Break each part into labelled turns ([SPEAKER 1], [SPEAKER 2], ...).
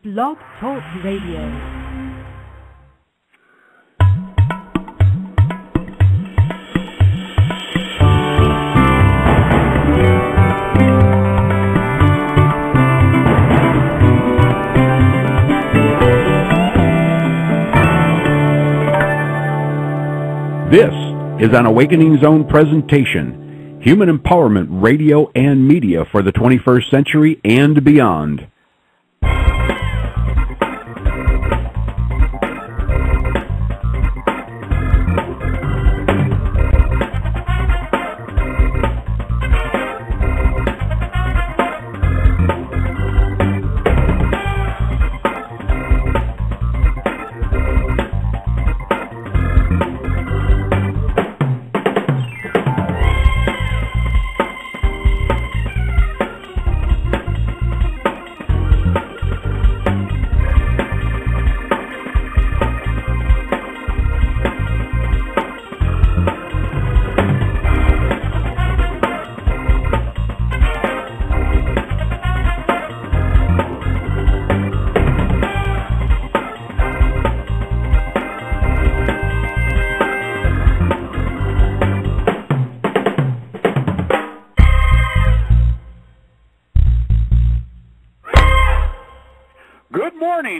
[SPEAKER 1] Blog Talk Radio.
[SPEAKER 2] This is an Awakening Zone presentation, Human Empowerment Radio and Media for the 21st Century and Beyond.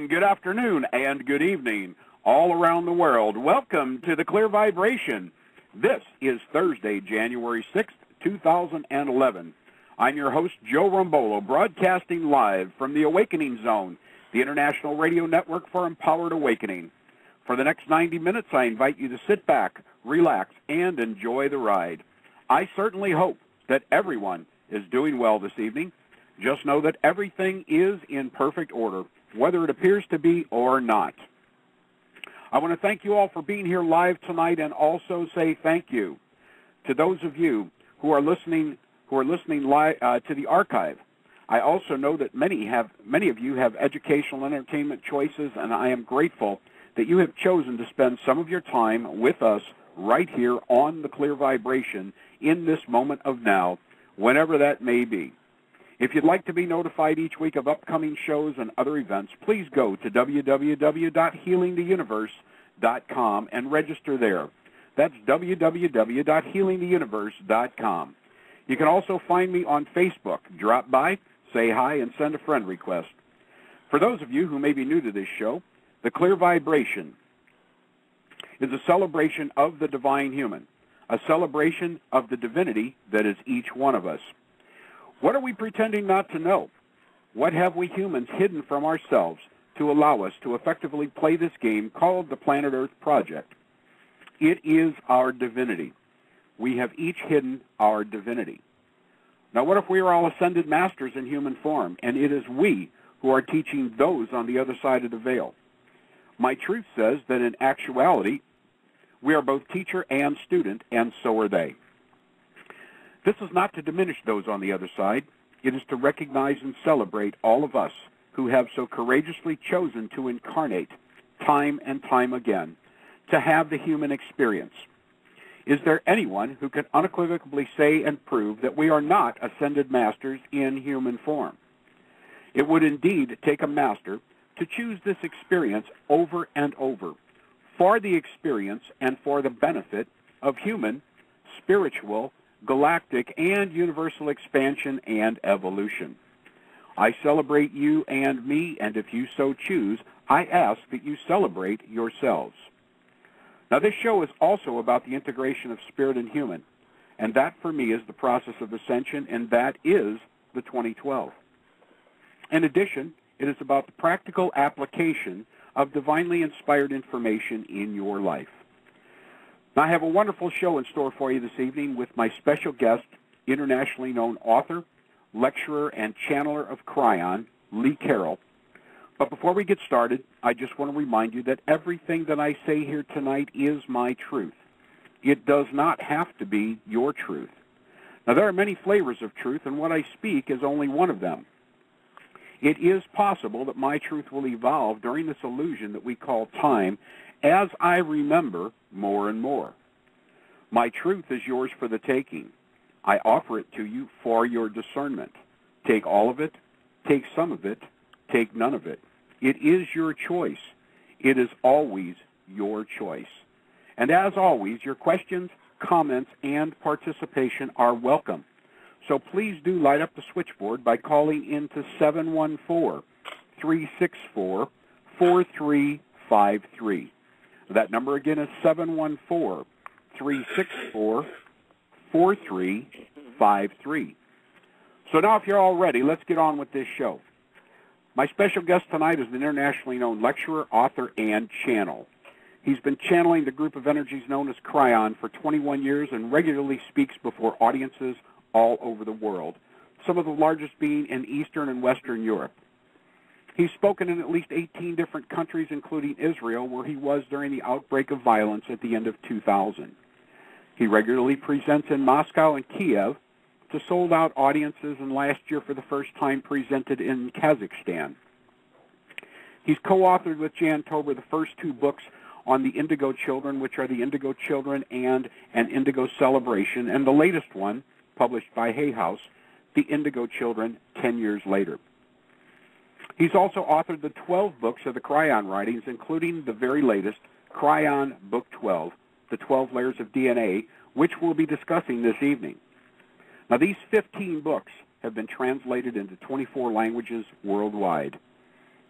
[SPEAKER 3] Good afternoon and good evening all around the world. Welcome to the Clear Vibration. This is Thursday, January 6th, 2011. I'm your host, Joe Rombolo, broadcasting live from the Awakening Zone, the international radio network for empowered awakening. For the next 90 minutes, I invite you to sit back, relax, and enjoy the ride. I certainly hope that everyone is doing well this evening. Just know that everything is in perfect order, whether it appears to be or not. I want to thank you all for being here live tonight, and also say thank you to those of you who are listening live to the archive. I also know that many of you have educational entertainment choices, and I am grateful that you have chosen to spend some of your time with us right here on the Clear Vibration in this moment of now, whenever that may be. If you'd like to be notified each week of upcoming shows and other events, please go to www.healingtheuniverse.com and register there. That's www.healingtheuniverse.com. You can also find me on Facebook. Drop by, say hi, and send a friend request. For those of you who may be new to this show, the Clear Vibration is a celebration of the divine human, a celebration of the divinity that is each one of us. What are we pretending not to know? What have we humans hidden from ourselves to allow us to effectively play this game called the Planet Earth Project? It is our divinity. We have each hidden our divinity. Now, what if we are all ascended masters in human form, and it is we who are teaching those on the other side of the veil? My truth says that in actuality, we are both teacher and student, and so are they. This is not to diminish those on the other side. It is to recognize and celebrate all of us who have so courageously chosen to incarnate time and time again, to have the human experience. Is there anyone who can unequivocally say and prove that we are not ascended masters in human form? It would indeed take a master to choose this experience over and over, for the experience and for the benefit of human, spiritual, galactic, and universal expansion and evolution. I celebrate you and me, and if you so choose, I ask that you celebrate yourselves. Now, this show is also about the integration of spirit and human, and that for me is the process of ascension, and that is the 2012. In addition, it is about the practical application of divinely inspired information in your life. Now, I have a wonderful show in store for you this evening with my special guest, internationally known author, lecturer, and channeler of Kryon, Lee Carroll. But before we get started, I just want to remind you that everything that I say here tonight is my truth. It does not have to be your truth. Now, there are many flavors of truth, and what I speak is only one of them. It is possible that my truth will evolve during this illusion that we call time as I remember more and more. My truth is yours for the taking. I offer it to you for your discernment. Take all of it, take some of it, take none of it. It is your choice. It is always your choice. And as always, your questions, comments, and participation are welcome. So please do light up the switchboard by calling into 714-364-4353. That number again is 714-364-4353. So now if you're all ready, let's get on with this show. My special guest tonight is an internationally known lecturer, author, and channel. He's been channeling the group of energies known as Kryon for 21 years and regularly speaks before audiences all over the world, some of the largest being in Eastern and Western Europe. He's spoken in at least 18 different countries, including Israel, where he was during the outbreak of violence at the end of 2000. He regularly presents in Moscow and Kiev to sold-out audiences, and last year for the first time presented in Kazakhstan. He's co-authored with Jan Tober the first two books on the Indigo Children, which are the Indigo Children and An Indigo Celebration, and the latest one, published by Hay House, The Indigo Children 10 Years Later. He's also authored the 12 books of the Kryon writings, including the very latest, Kryon Book 12, The 12 Layers of DNA, which we'll be discussing this evening. Now, these 15 books have been translated into 24 languages worldwide.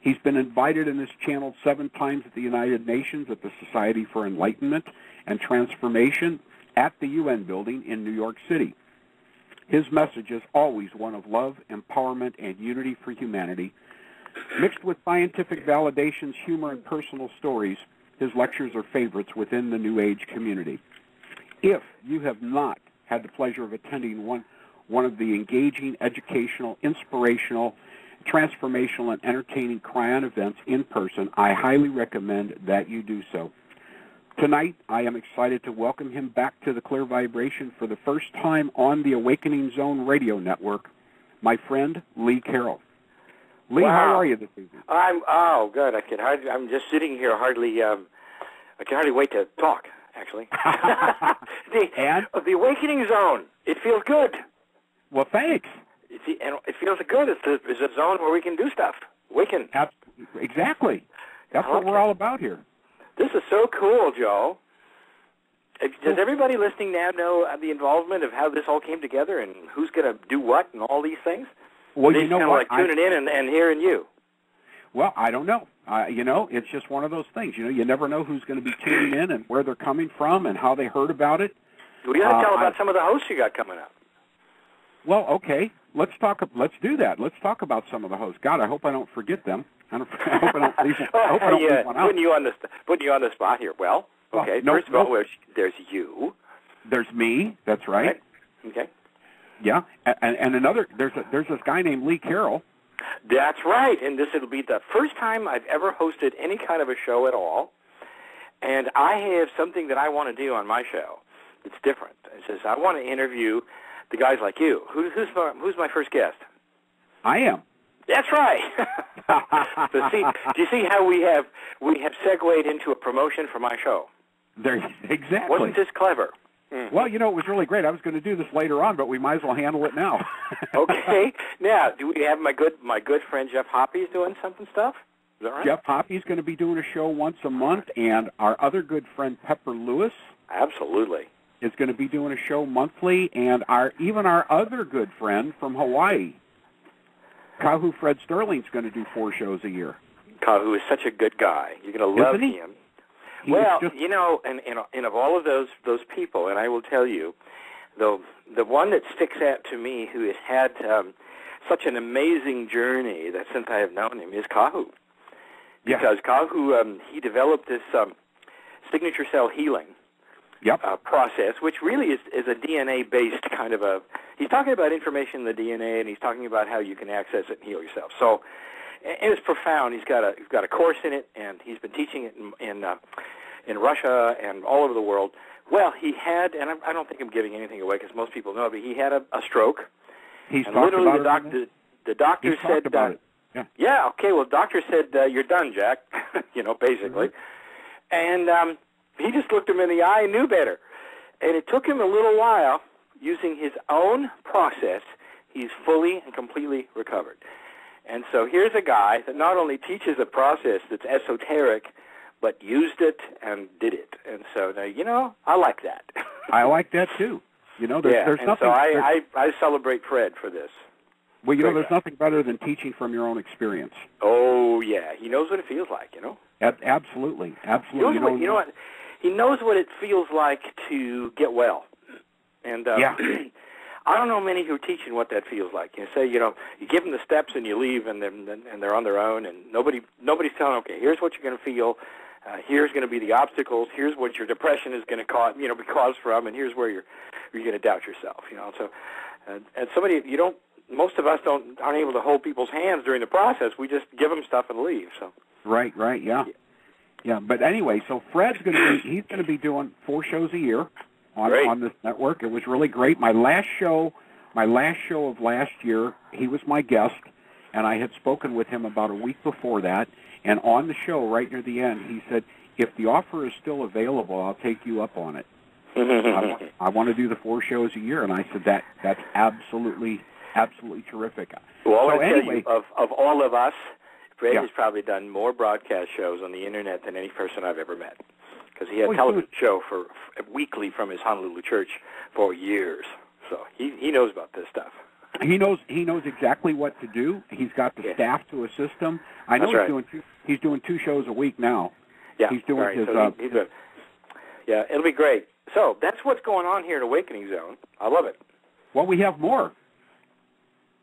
[SPEAKER 3] He's been invited and is channeled 7 times at the United Nations at the Society for Enlightenment and Transformation at the UN building in New York City. His message is always one of love, empowerment, and unity for humanity. Mixed with scientific validations, humor, and personal stories, his lectures are favorites within the New Age community. If you have not had the pleasure of attending one of the engaging, educational, inspirational, transformational, and entertaining Kryon events in person, I highly recommend that you do so. Tonight, I am excited to welcome him back to the Clear Vibration for the first time on the Awakening Zone radio network, my friend Lee Carroll. Lee,
[SPEAKER 4] wow.
[SPEAKER 3] How are you this evening?
[SPEAKER 4] Good. I'm just sitting here I can hardly wait to talk, actually. The Awakening Zone. It feels good.
[SPEAKER 3] Well, thanks.
[SPEAKER 4] It feels good. It's a zone where we can do stuff. Awaken.
[SPEAKER 3] Exactly. That's what we're all about here.
[SPEAKER 4] This is so cool, Joe. Does everybody listening now know the involvement of how this all came together and who's going to do what and all these things?
[SPEAKER 3] Well,
[SPEAKER 4] they
[SPEAKER 3] you know
[SPEAKER 4] kind
[SPEAKER 3] what?
[SPEAKER 4] Of like tuning in and hearing you.
[SPEAKER 3] Well, I don't know. It's just one of those things. You never know who's going to be tuning in and where they're coming from and how they heard about it.
[SPEAKER 4] Well, you got to tell about some of the hosts you got coming up.
[SPEAKER 3] Well, okay. Let's do that. Let's talk about some of the hosts. God, I hope I don't forget them. I hope I don't leave one out.
[SPEAKER 4] Putting you on the spot here. Well, okay. First of all, there's you.
[SPEAKER 3] There's me. That's right.
[SPEAKER 4] Okay.
[SPEAKER 3] Yeah, and there's this guy named Lee Carroll.
[SPEAKER 4] That's right, and it'll be the first time I've ever hosted any kind of a show at all, and I have something that I want to do on my show. It's different. It says I want to interview the guys like you. Who's my first guest?
[SPEAKER 3] I am.
[SPEAKER 4] That's right. So do you see how we have segued into a promotion for my show?
[SPEAKER 3] Exactly.
[SPEAKER 4] Wasn't this clever? Mm-hmm.
[SPEAKER 3] Well, it was really great. I was going to do this later on, but we might as well handle it now.
[SPEAKER 4] Okay. Now, do we have my good friend Jeff Hoppy's doing some stuff? Is that right?
[SPEAKER 3] Jeff Hoppy's going to be doing a show once a month, and our other good friend Pepper Lewis.
[SPEAKER 4] Absolutely.
[SPEAKER 3] Is going to be doing a show monthly, and our other good friend from Hawaii, Kahu Fred Sterling's going to do 4 shows a year.
[SPEAKER 4] Kahu is such a good guy. You're going to love him. Well, and of all of those people, and I will tell you, the one that sticks out to me who has had such an amazing journey that since I have known him is Kahu. Because Kahu, he developed this signature cell healing process, which really is a DNA-based kind of a... He's talking about information in the DNA, and he's talking about how you can access it and heal yourself. So, and it's profound. He's got a course in it, and he's been teaching it in Russia and all over the world. Well, he had, and I don't think I'm giving anything away because most people know, but he had a stroke.
[SPEAKER 3] He's talked about
[SPEAKER 4] it. The doctor said,
[SPEAKER 3] about it.
[SPEAKER 4] Yeah, okay, well, the doctor said, you're done, Jack, basically. Mm-hmm. And he just looked him in the eye and knew better. And it took him a little while. Using his own process, he's fully and completely recovered. And so here's a guy that not only teaches a process that's esoteric, but used it and did it. And so, now, I like that.
[SPEAKER 3] I like that, too. There's nothing.
[SPEAKER 4] So I celebrate Fred for this.
[SPEAKER 3] Well, there's nothing better than teaching from your own experience.
[SPEAKER 4] Oh, yeah. He knows what it feels like,
[SPEAKER 3] Absolutely.
[SPEAKER 4] You know what? He knows what it feels like to get well. And I don't know many who are teaching what that feels like. You give them the steps and you leave, and they're on their own, and nobody's telling them, okay, here's what you're going to feel. Here's going to be the obstacles. Here's what your depression is going to be caused from, and here's where you're going to doubt yourself. So, and somebody most of us aren't able to hold people's hands during the process. We just give them stuff and leave. So. Right,
[SPEAKER 3] yeah. But anyway, so Fred's going to be doing 4 shows a year on this network. It was really great. My last show of last year, he was my guest, and I had spoken with him about a week before that. And on the show, right near the end, he said, "If the offer is still available, I'll take you up on it." I want to do the 4 shows a year, and I said that's absolutely terrific.
[SPEAKER 4] Well, so anyway, of all of us, Fred has probably done more broadcast shows on the internet than any person I've ever met, because he had a television show for weekly from his Honolulu church for years. So he knows about this stuff.
[SPEAKER 3] He knows exactly what to do. He's got the staff to assist him. I know he's doing 2 shows a week now.
[SPEAKER 4] Yeah,
[SPEAKER 3] he's doing his.
[SPEAKER 4] Yeah, it'll be great. So that's what's going on here at Awakening Zone. I love it.
[SPEAKER 3] Well, we have more.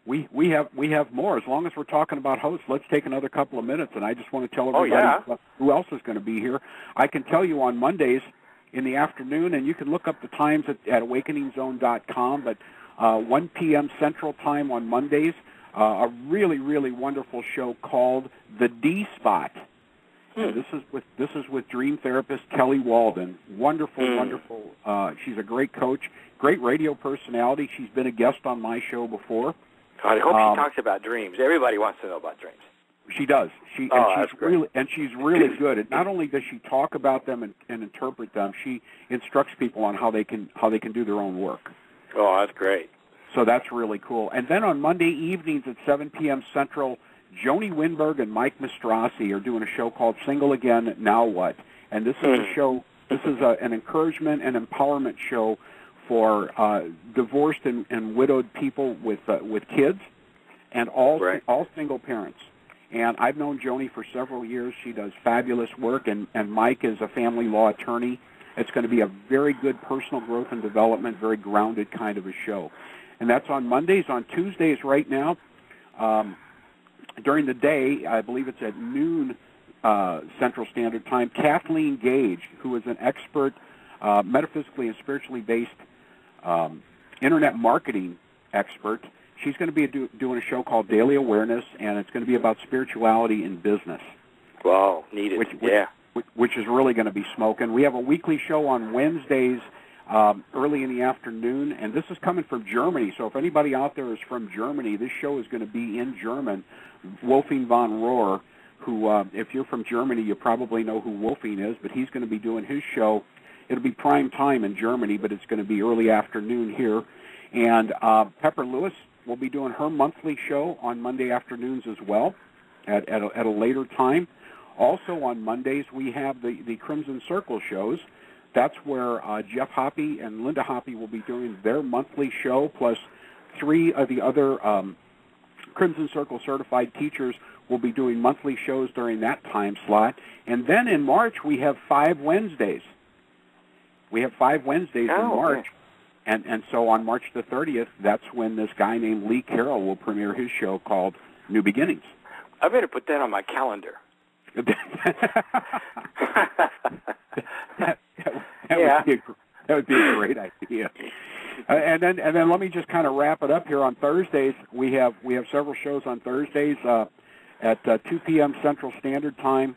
[SPEAKER 3] We have more. As long as we're talking about hosts, let's take another couple of minutes. And I just want to tell everybody who else is going to be here. I can tell you on Mondays in the afternoon, and you can look up the times at awakeningzone.com, but 1 p.m. Central Time on Mondays, a really, really wonderful show called The D Spot. This is with dream therapist Kelly Walden. Wonderful. She's a great coach, great radio personality. She's been a guest on my show before.
[SPEAKER 4] I hope she talks about dreams. Everybody wants to know about dreams.
[SPEAKER 3] She does. She's really good. And not only does she talk about them and interpret them, she instructs people on how they can do their own work.
[SPEAKER 4] Oh, that's great.
[SPEAKER 3] So that's really cool. And then on Monday evenings at 7 p.m. Central, Joni Winberg and Mike Mastrossi are doing a show called Single Again, Now What? And this is a show. This is an encouragement and empowerment show for divorced and widowed people with kids, and all single parents. And I've known Joni for several years. She does fabulous work, and Mike is a family law attorney. It's going to be a very good personal growth and development, very grounded kind of a show. And that's on Mondays. On Tuesdays right now, during the day, I believe it's at noon Central Standard Time, Kathleen Gage, who is an expert, metaphysically and spiritually based internet marketing expert. She's going to be doing a show called Daily Awareness, and it's going to be about spirituality in business.
[SPEAKER 4] Wow, needed.
[SPEAKER 3] Which is really going to be smoking. We have a weekly show on Wednesdays early in the afternoon, and this is coming from Germany. So if anybody out there is from Germany, this show is going to be in German. Wolfing von Rohr, who, if you're from Germany, you probably know who Wolfing is, but he's going to be doing his show. It'll be prime time in Germany, but it's going to be early afternoon here. And Pepper Lewis will be doing her monthly show on Monday afternoons as well at a later time. Also on Mondays, we have the Crimson Circle shows. That's where Jeff Hoppe and Linda Hoppe will be doing their monthly show, plus 3 of the other Crimson Circle certified teachers will be doing monthly shows during that time slot. And then in March, we have 5 Wednesdays. We have 5 Wednesdays in March. And so on March the 30th, that's when this guy named Lee Carroll will premiere his show called New Beginnings.
[SPEAKER 4] I better put that on my calendar.
[SPEAKER 3] That would be a great idea. And then let me just kind of wrap it up here. On Thursdays, we have several shows on Thursdays at 2 p.m. Central Standard Time.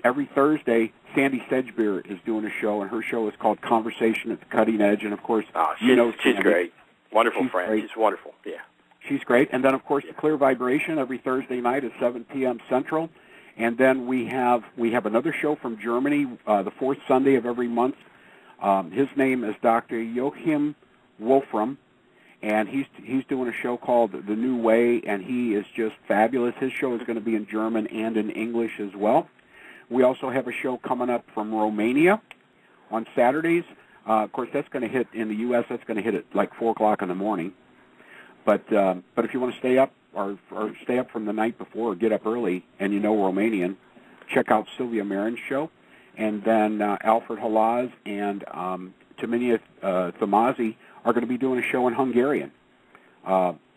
[SPEAKER 3] Every Thursday, Sandy Sedgbeer is doing a show, and her show is called Conversation at the Cutting Edge. And of course,
[SPEAKER 4] she's great, wonderful friend. Great. She's wonderful. Yeah.
[SPEAKER 3] She's great. And then, of course, the Clear Vibration every Thursday night at 7 p.m. Central. And then we have another show from Germany the 4th Sunday of every month. His name is Dr. Joachim Wolfram, and he's doing a show called The New Way, and he is just fabulous. His show is going to be in German and in English as well. We also have a show coming up from Romania on Saturdays. Of course, that's going to hit in the U.S. That's going to hit at like 4 o'clock in the morning. But if you want to stay up or stay up from the night before or get up early and you know Romanian, check out Sylvia Marin's show. And then Alfred Halaz and Timinia Thamazi are going to be doing a show in Hungarian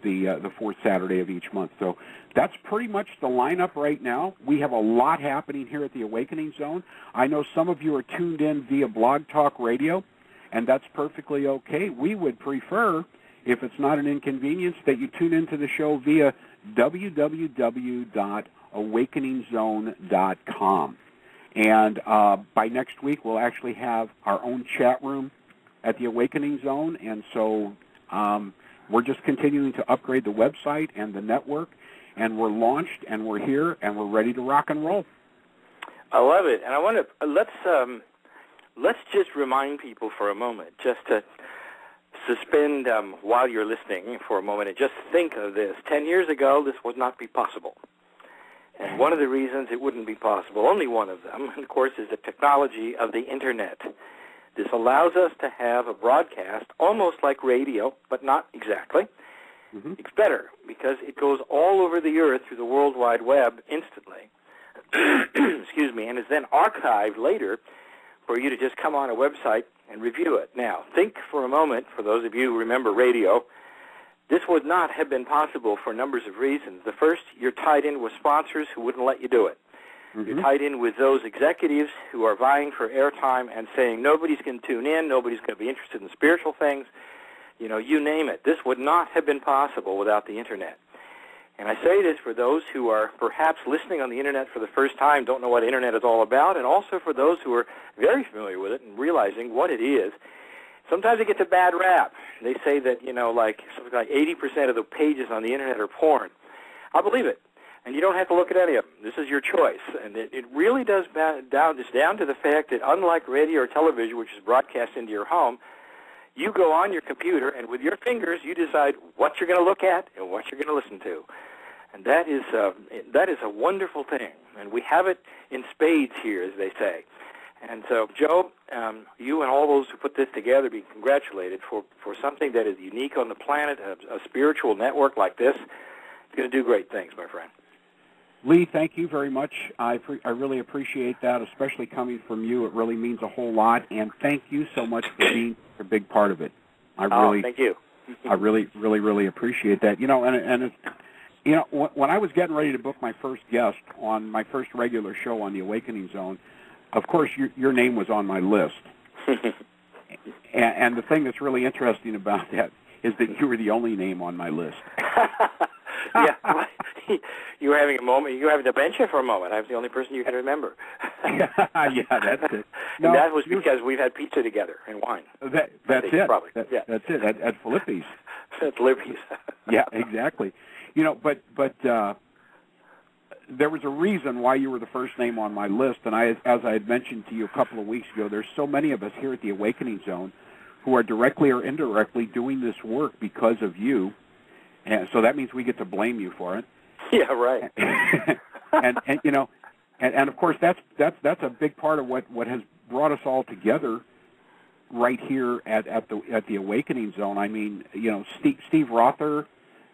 [SPEAKER 3] the fourth Saturday of each month. So that's pretty much the lineup right now. We have a lot happening here at the Awakening Zone. I know some of you are tuned in via Blog Talk Radio, and that's perfectly okay. We would prefer, if it's not an inconvenience, that you tune into the show via www.awakeningzone.com. And by next week, we'll actually have our own chat room at the Awakening Zone, and so we're just continuing to upgrade the website and the network, and we're launched, and we're here, and we're ready to rock and roll.
[SPEAKER 4] I love it, and I want to let's just remind people for a moment, just to suspend while you're listening for a moment, and just think of this. 10 years ago, this would not be possible. And one of the reasons it wouldn't be possible, only one of them, of course, is the technology of the Internet. This allows us to have a broadcast almost like radio, but not exactly. Mm-hmm. It's better because it goes all over the earth through the World Wide Web instantly. Excuse me, and is then archived later for you to just come on a website and review it. Now, think for a moment, for those of you who remember radio, this would not have been possible for numbers of reasons. The first, you're tied in with sponsors who wouldn't let you do it. Mm-hmm. You're tied in with those executives who are vying for airtime and saying nobody's going to tune in, nobody's going to be interested in spiritual things, you know, you name it. This would not have been possible without the Internet. And I say this for those who are perhaps listening on the Internet for the first time, don't know what Internet is all about, and also for those who are very familiar with it and realizing what it is. Sometimes it gets a bad rap. They say that, you know, like something like 80% of the pages on the Internet are porn. I believe it. And you don't have to look at any of them. This is your choice. And it really does down to the fact that unlike radio or television, which is broadcast into your home, you go on your computer and with your fingers you decide what you're going to look at and what you're going to listen to. And that is a wonderful thing. And we have it in spades here, as they say. And so, Joe, you and all those who put this together be congratulated for something that is unique on the planet, a spiritual network like this. It's going to do great things, my friend.
[SPEAKER 3] Lee, thank you very much. I really appreciate that, especially coming from you. It really means a whole lot. And thank you so much for being a big part of it.
[SPEAKER 4] Thank you.
[SPEAKER 3] I really, really, really appreciate that. You know, and it's, you know, when I was getting ready to book my first guest on my first regular show on the Awakening Zone, of course, your name was on my list. and the thing that's really interesting about that is that you were the only name on my list.
[SPEAKER 4] Yeah, you were having a moment. You were having dementia for a moment. I was the only person you could remember.
[SPEAKER 3] Yeah, that's it.
[SPEAKER 4] No, and that was because we've had pizza together and wine.
[SPEAKER 3] That's it.
[SPEAKER 4] Probably.
[SPEAKER 3] That's it. At Filippi's.
[SPEAKER 4] At Filippi's.
[SPEAKER 3] Yeah, exactly. You know, but there was a reason why you were the first name on my list, and as I had mentioned to you a couple of weeks ago, there's so many of us here at the Awakening Zone who are directly or indirectly doing this work because of you, and so that means we get to blame you for it.
[SPEAKER 4] Yeah, right.
[SPEAKER 3] and you know, and of course that's a big part of what has brought us all together right here at the Awakening Zone. I mean, you know, Steve Rother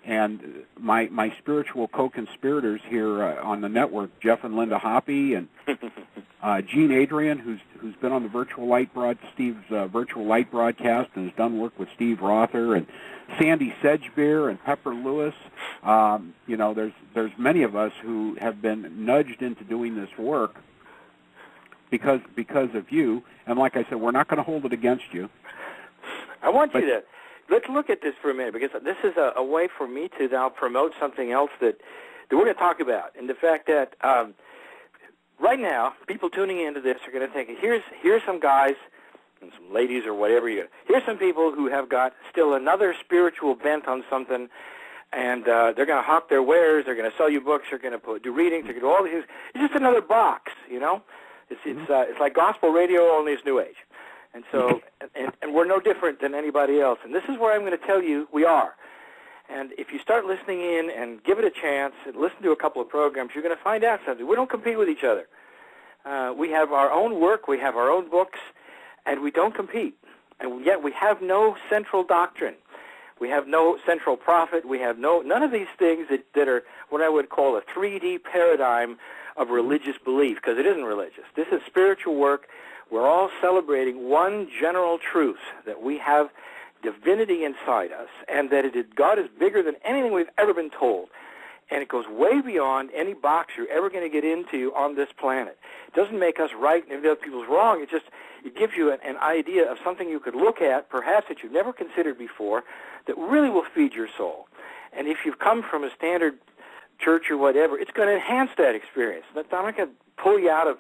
[SPEAKER 3] and my spiritual co-conspirators here on the network, Jeff and Linda Hoppe, and Gene Adrian, who's been on the Steve's virtual light broadcast and has done work with Steve Rother, and Sandy Sedgbeer and Pepper Lewis. You know, there's many of us who have been nudged into doing this work because of you. And like I said, we're not going to hold it against you.
[SPEAKER 4] I want you to. Let's look at this for a minute, because this is a way for me to now promote something else that we're going to talk about, and the fact that right now people tuning into this are going to think, here's some guys and some ladies or whatever here's some people who have got still another spiritual bent on something, and they're going to hawk their wares, they're going to sell you books, they're going to do readings, they're going to do all these. It's just another box, you know. It's like gospel radio, only it's New Age. And so, and we're no different than anybody else. And this is where I'm going to tell you we are. And if you start listening in and give it a chance and listen to a couple of programs, you're going to find out something. We don't compete with each other. We have our own work, we have our own books, and we don't compete. And yet we have no central doctrine. We have no central prophet. We have none of these things that are what I would call a 3D paradigm of religious belief, because it isn't religious. This is spiritual work. We're all celebrating one general truth, that we have divinity inside us, and that God is bigger than anything we've ever been told. And it goes way beyond any box you're ever going to get into on this planet. It doesn't make us right and other people's wrong. It gives you an idea of something you could look at, perhaps that you've never considered before, that really will feed your soul. And if you've come from a standard church or whatever, it's going to enhance that experience. It's not going to pull you out of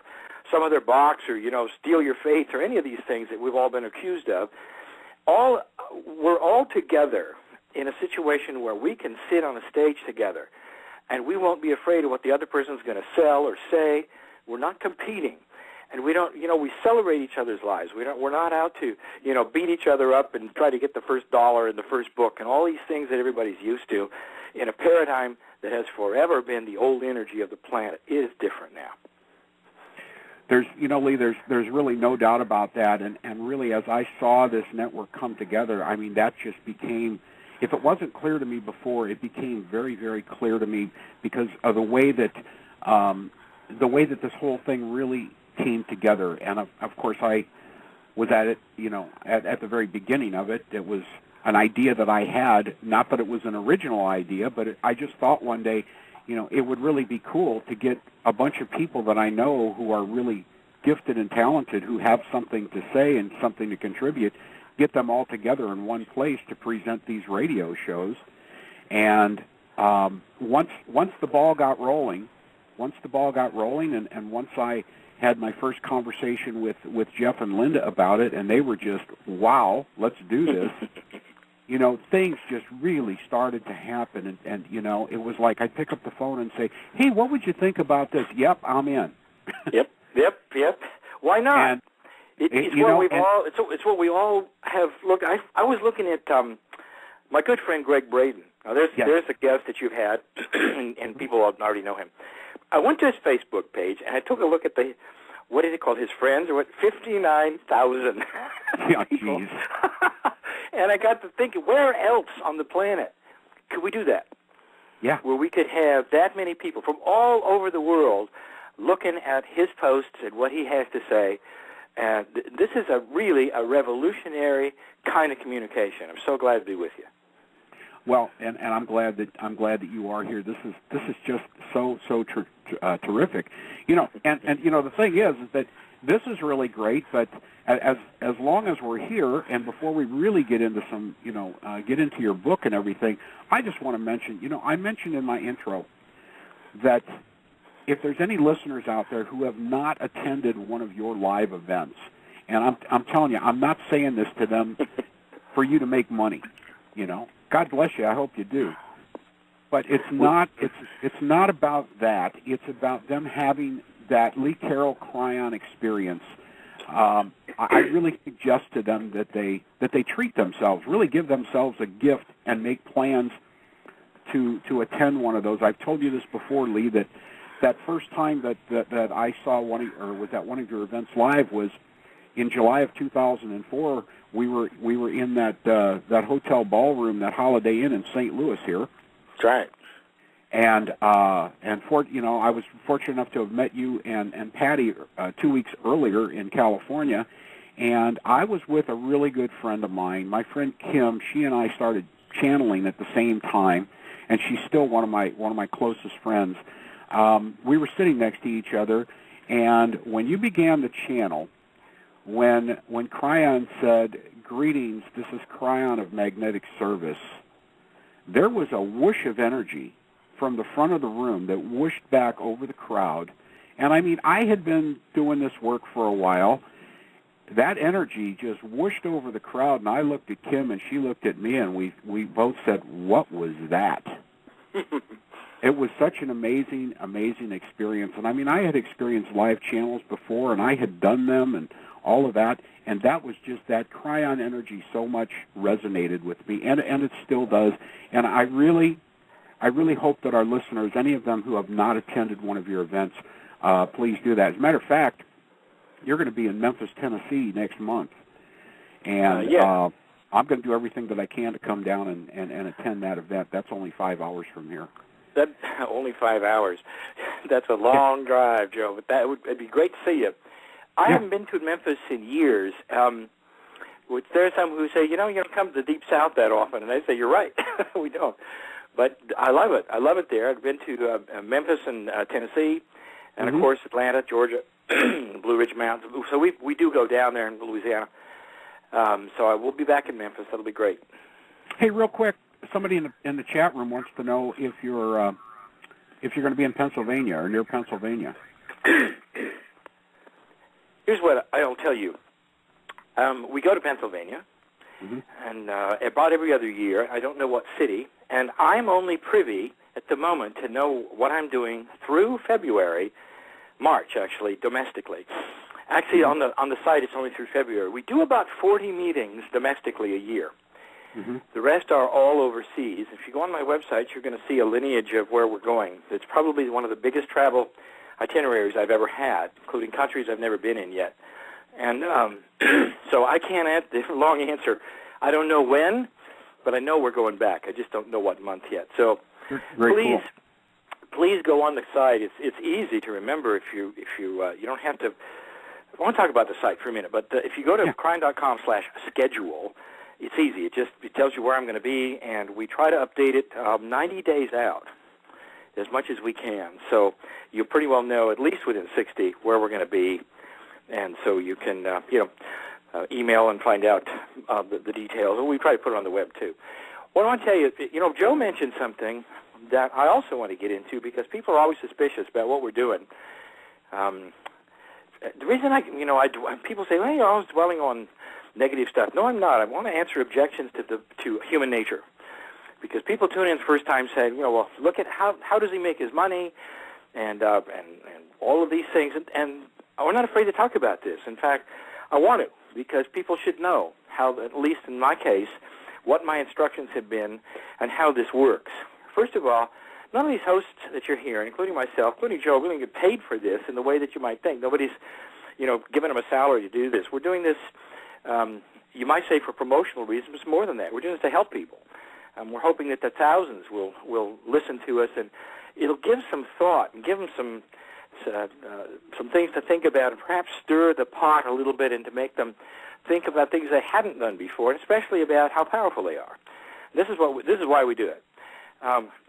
[SPEAKER 4] some other box or, steal your faith or any of these things that we've all been accused of. We're all together in a situation where we can sit on a stage together, and we won't be afraid of what the other person's going to sell or say. We're not competing, and we don't. We celebrate each other's lives. We're not out to beat each other up and try to get the first dollar in the first book and all these things that everybody's used to, in a paradigm that has forever been the old energy of the planet. It is different now.
[SPEAKER 3] There's, Lee, there's really no doubt about that, and really as I saw this network come together, I mean, that just became, if it wasn't clear to me before, it became very, very clear to me because of the way that this whole thing really came together. And of course, I was at it, at the very beginning of it. It was an idea that I had, not that it was an original idea, but I just thought one day, it would really be cool to get a bunch of people that I know who are really gifted and talented, who have something to say and something to contribute, get them all together in one place to present these radio shows. And once the ball got rolling, and once I had my first conversation with Jeff and Linda about it, and they were just, wow, let's do this. Things just really started to happen, and it was like I'd pick up the phone and say, hey, what would you think about this? Yep, I'm in.
[SPEAKER 4] Yep. Why not? It's what we all have looked. I was looking at my good friend Greg Braden. Now, there's a guest that you've had, and people already know him. I went to his Facebook page, and I took a look at what is it called, his friends, or what, 59,000
[SPEAKER 3] Yeah,
[SPEAKER 4] people.
[SPEAKER 3] Geez.
[SPEAKER 4] And I got to thinking, where else on the planet could we do that?
[SPEAKER 3] Yeah.
[SPEAKER 4] Where we could have that many people from all over the world looking at his posts and what he has to say. And this is really a revolutionary kind of communication. I'm so glad to be with you.
[SPEAKER 3] Well, and I'm glad that you are here. This is just so terrific. And the thing is that this is really great, but as long as we're here, and before we really get into some, get into your book and everything, I just want to mention, I mentioned in my intro that if there's any listeners out there who have not attended one of your live events, and I'm telling you, I'm not saying this to them for you to make money, God bless you, I hope you do. But it's not about that. It's about them having that Lee Carroll Kryon experience. I really suggest to them that they treat themselves, really give themselves a gift, and make plans to attend one of those. I've told you this before, Lee, that first time that I saw was at one of your events live was in July of 2004. We were in that hotel ballroom, that Holiday Inn in St. Louis here.
[SPEAKER 4] That's right.
[SPEAKER 3] And I was fortunate enough to have met you and Patty 2 weeks earlier in California, and I was with a really good friend of mine, my friend Kim. She and I started channeling at the same time, and she's still one of my closest friends. We were sitting next to each other, and when you began the channel, when Kryon said, "Greetings, this is Kryon of Magnetic Service," there was a whoosh of energy from the front of the room that whooshed back over the crowd. And I mean, I had been doing this work for a while. That energy just whooshed over the crowd, and I looked at Kim, and she looked at me, and we both said, "What was that?" It was such an amazing, amazing experience. And I mean, I had experienced live channels before, and I had done them and all of that. And that was just that Kryon energy so much resonated with me, and it still does. And I really hope that our listeners, any of them who have not attended one of your events, please do that. As a matter of fact, you're going to be in Memphis, Tennessee next month. And I'm going to do everything that I can to come down and attend that event. That's only 5 hours from here.
[SPEAKER 4] Only 5 hours. That's a long drive, Joe, but it'd be great to see you. I haven't been to Memphis in years. Which there are some who say, you don't come to the Deep South that often, and I say, you're right, we don't. But I love it. I love it there. I've been to Memphis and Tennessee, and of course Atlanta, Georgia, Blue Ridge Mountains. So we do go down there in Louisiana. So I will be back in Memphis. That'll be great. Hey,
[SPEAKER 3] real quick, somebody in the chat room wants to know if you're going to be in Pennsylvania or near Pennsylvania.
[SPEAKER 4] Here's what I'll tell you. We go to Pennsylvania, and about every other year. I don't know what city, and I'm only privy at the moment to know what I'm doing through March, actually, domestically. Actually, on the site, it's only through February. We do about 40 meetings domestically a year. The rest are all overseas. If you go on my website, you're going to see a lineage of where we're going. It's probably one of the biggest travel itineraries I've ever had, including countries I've never been in yet. And so I can't add the long answer. I don't know when, but I know we're going back. I just don't know what month yet. So please go on the site. It's easy to remember if you don't have to. I want to talk about the site for a minute, but if you go to Kryon.com/schedule, it's easy. It tells you where I'm going to be, and we try to update it 90 days out, as much as we can. So you pretty well know, at least within 60, where we're going to be, and so you can email and find out the details. And we try to put it on the web too. What I want to tell you, Joe mentioned something that I also want to get into because people are always suspicious about what we're doing. The reason people say, well, you're always dwelling on negative stuff. No, I'm not. I want to answer objections to human nature. Because people tune in the first time saying, well, look at how does he make his money, and all of these things, and we're not afraid to talk about this. In fact, I want to, because people should know how, at least in my case, what my instructions have been and how this works. First of all, none of these hosts that you're hearing, including myself, including Joe, really get paid for this in the way that you might think. Nobody's, giving them a salary to do this. We're doing this, you might say, for promotional reasons. It's more than that. We're doing this to help people. We're hoping that the thousands will listen to us, and it'll give some thought and give them some things to think about, and perhaps stir the pot a little bit and to make them think about things they hadn't done before, and especially about how powerful they are. This is why we do it.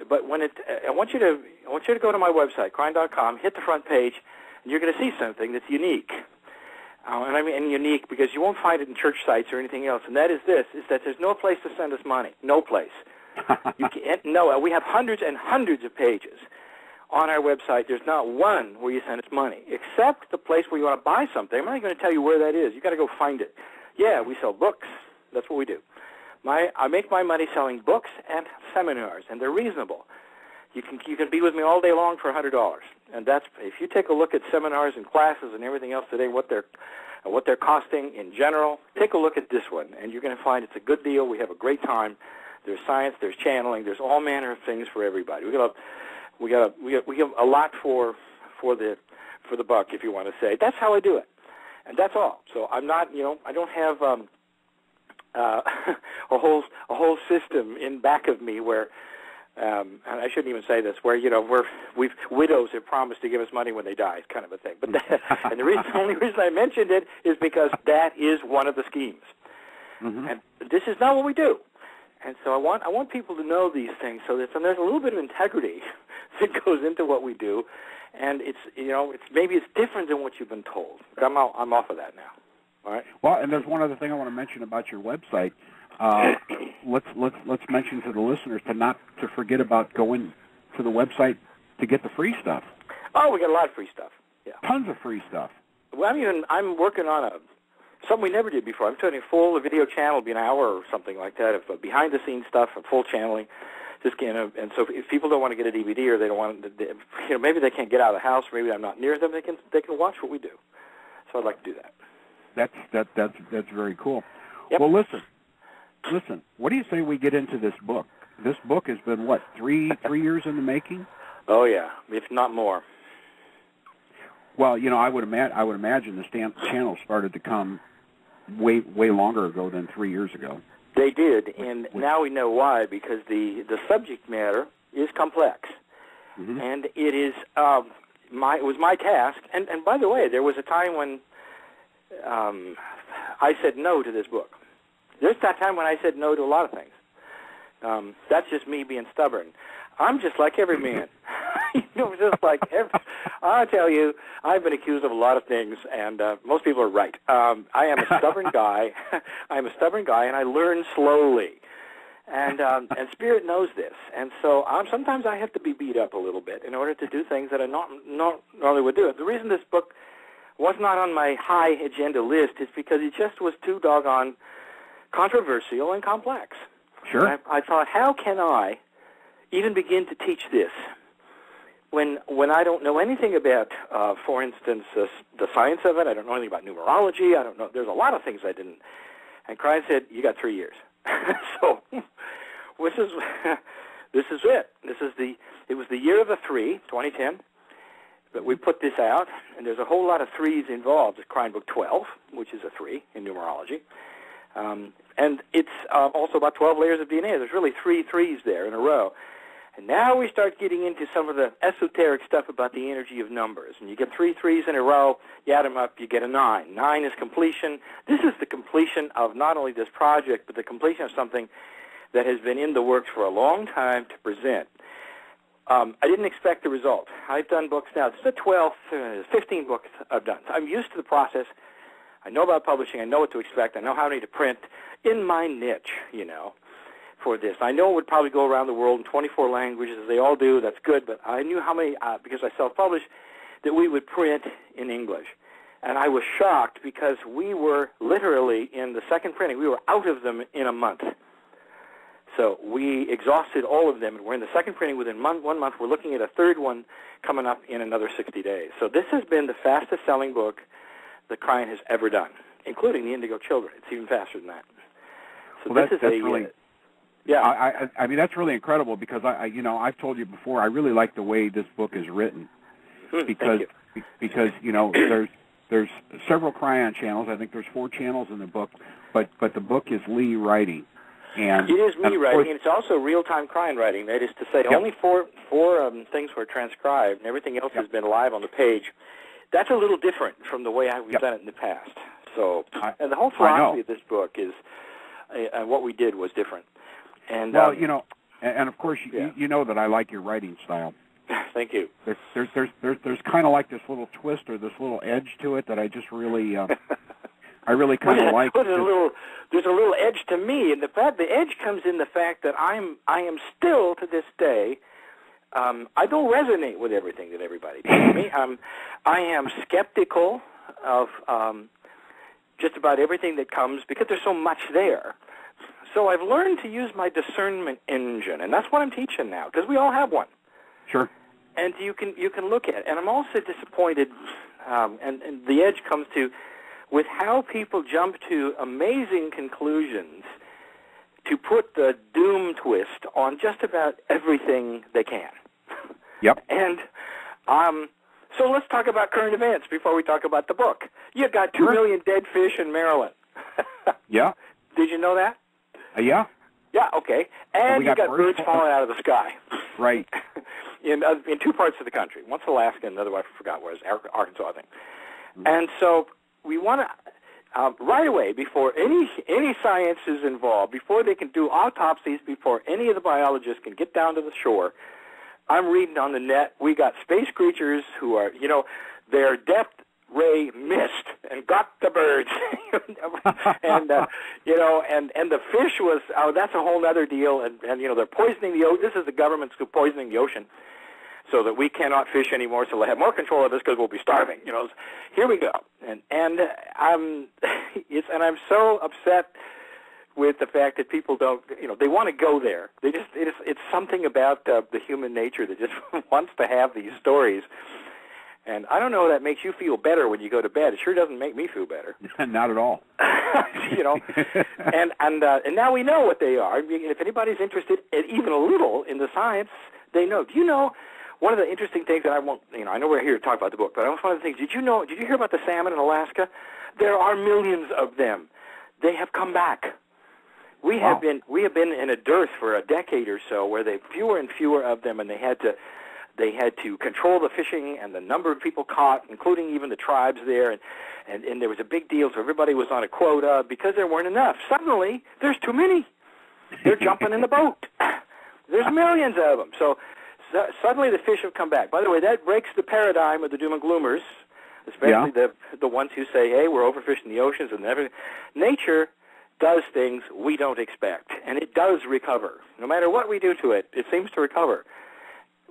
[SPEAKER 4] But when I want you to go to my website, Kryon.com, hit the front page, and you're going to see something that's unique. And I mean unique because you won't find it in church sites or anything else, and that is that there's no place to send us money. No place. You can't. No, we have hundreds and hundreds of pages on our website. There's not one where you send us money, except the place where you want to buy something. I'm not going to tell you where that is. You've got to go find it. Yeah, we sell books. That's what we do. I make my money selling books and seminars, and they're reasonable. You can be with me all day long for $100, and that's if you take a look at seminars and classes and everything else today, what they're costing in general. Take a look at this one, and you're going to find it's a good deal. We have a great time. There's science, there's channeling, there's all manner of things for everybody. We got a lot for the buck, if you want to say. That's how I do it, and that's all. So I'm not, I don't have a whole system in back of me where. And I shouldn't even say this, where widows have promised to give us money when they die, kind of a thing. But and the only reason I mentioned it is because that is one of the schemes, and this is not what we do. And so I want people to know these things, so that there's a little bit of integrity that goes into what we do, and it's maybe it's different than what you've been told. But I'm off of that now. All right.
[SPEAKER 3] Well, and there's one other thing I want to mention about your website. Let's mention to the listeners not to forget about going to the website to get the free stuff.
[SPEAKER 4] Oh, we got a lot of free stuff. Yeah,
[SPEAKER 3] tons of free stuff.
[SPEAKER 4] Well, I'm working on something we never did before. I'm doing a full video channel, be an hour or something like that, of behind-the-scenes stuff, of full channeling. And so if people don't want to get a DVD or they don't want, maybe they can't get out of the house, or maybe I'm not near them, they can watch what we do. So I'd like to do that.
[SPEAKER 3] That's very cool.
[SPEAKER 4] Yep.
[SPEAKER 3] Well, listen. What do you say we get into this book? This book has been what, three years in the making?
[SPEAKER 4] Oh yeah, if not more.
[SPEAKER 3] Well, I would imagine the channel started to come way longer ago than 3 years ago.
[SPEAKER 4] They did, and now we know why, because the subject matter is complex, and it is it was my task. And by the way, there was a time when I said no to this book. There's that time when I said no to a lot of things. That's just me being stubborn. I'm just like every man. Just like I tell you, I've been accused of a lot of things, and most people are right. I am a stubborn guy. I'm a stubborn guy, and I learn slowly. And Spirit knows this. And so sometimes I have to be beat up a little bit in order to do things that I not normally would do. The reason this book was not on my high agenda list is because it just was too doggone controversial and complex.
[SPEAKER 3] Sure.
[SPEAKER 4] I thought, how can I even begin to teach this when I don't know anything about, for instance, the science of it? I don't know anything about numerology. I don't know. There's a lot of things I didn't. And Kryon said, "You got 3 years." So this is it. It was the year of the 3, 2010, that we put this out, and there's a whole lot of 3s involved. It's Kryon Book 12, which is a 3 in numerology. And it's also about 12 layers of DNA. There's really 3 3s there in a row. And now we start getting into some of the esoteric stuff about the energy of numbers. And you get 3 3s in a row, you add them up, you get a 9. 9 is completion. This is the completion of not only this project, but the completion of something that has been in the works for a long time to present. I didn't expect the result. I've done books now. This is the 12th, 15 books I've done. So I'm used to the process. I know about publishing. I know what to expect. I know how I need to print in my niche, for this. I know it would probably go around the world in 24 languages, as they all do. That's good, but I knew how many, because I self-published, that we would print in English. And I was shocked because we were literally in the second printing. We were out of them in a month. So we exhausted all of them, and we're in the second printing within 1 month. We're looking at a third one coming up in another 60 days. So this has been the fastest-selling book that Kryon has ever done, including The Indigo Children. It's even faster than that. So
[SPEAKER 3] well,
[SPEAKER 4] this
[SPEAKER 3] that's
[SPEAKER 4] is
[SPEAKER 3] really...
[SPEAKER 4] Yeah,
[SPEAKER 3] I mean, that's really incredible because I've told you before, I really like the way this book is written because there's several Kryon channels. I think there's 4 channels in the book, but the book is Lee writing. And
[SPEAKER 4] it is me writing, and it's also real-time Kryon writing. That is to say, only four things were transcribed, and everything else has been live on the page. That's a little different from the way we've done it in the past. So, and the whole philosophy of this book is, and what we did was different. And
[SPEAKER 3] well, and of course, you know that I like your writing style.
[SPEAKER 4] Thank you.
[SPEAKER 3] There's kind of like this little twist or this little edge to it that I just really, I really kind of like.
[SPEAKER 4] There's a little edge to me, and the edge comes in the fact that I am still to this day. I don't resonate with everything that everybody tells me. I am skeptical of just about everything that comes because there's so much there. So I've learned to use my discernment engine, and that's what I'm teaching now, because we all have one.
[SPEAKER 3] Sure.
[SPEAKER 4] And you can look at it. And I'm also disappointed, and the edge comes to, with how people jump to amazing conclusions to put the doom twist on just about everything they can.
[SPEAKER 3] Yep.
[SPEAKER 4] And so let's talk about current events before we talk about the book. You got 2 million dead fish in Maryland.
[SPEAKER 3] Yeah.
[SPEAKER 4] Did you know that?
[SPEAKER 3] Yeah.
[SPEAKER 4] Yeah, okay. And you got birds falling out of the sky.
[SPEAKER 3] Right.
[SPEAKER 4] in 2 parts of the country. One's Alaska, and the other I forgot where it was, Arkansas, I think. And so we want to, right away, before any science is involved, before they can do autopsies, before any of the biologists can get down to the shore, I'm reading on the net, we got space creatures who are, their depth ray missed and got the birds, and and the fish was that's a whole other deal, and they're poisoning the ocean. This is the government's poisoning the ocean, so that we cannot fish anymore. So they have more control of this because we'll be starving. Here we go, and I'm so upset with the fact that people don't, they want to go there. It's something about the human nature that just wants to have these stories. And And I don't know if that makes you feel better when you go to bed. It sure doesn't make me feel better.
[SPEAKER 3] Not at all.
[SPEAKER 4] You know, and now we know what they are. If anybody's interested even a little in the science, they know. Do you know one of the interesting things that I won't, I know we're here to talk about the book, but one of the things, did you hear about the salmon in Alaska? There are millions of them. They have come back. We have been in a dearth for a decade or so where there are fewer and fewer of them, and they had to control the fishing and the number of people caught, including even the tribes there, and there was a big deal, so everybody was on a quota because there weren't enough. Suddenly, there's too many. They're jumping in the boat. There's millions of them. So suddenly the fish have come back. By the way, that breaks the paradigm of the doom and gloomers, especially the ones who say, hey, we're overfishing the oceans and everything. Nature does things we don't expect, and it does recover. No matter what we do to it, it seems to recover.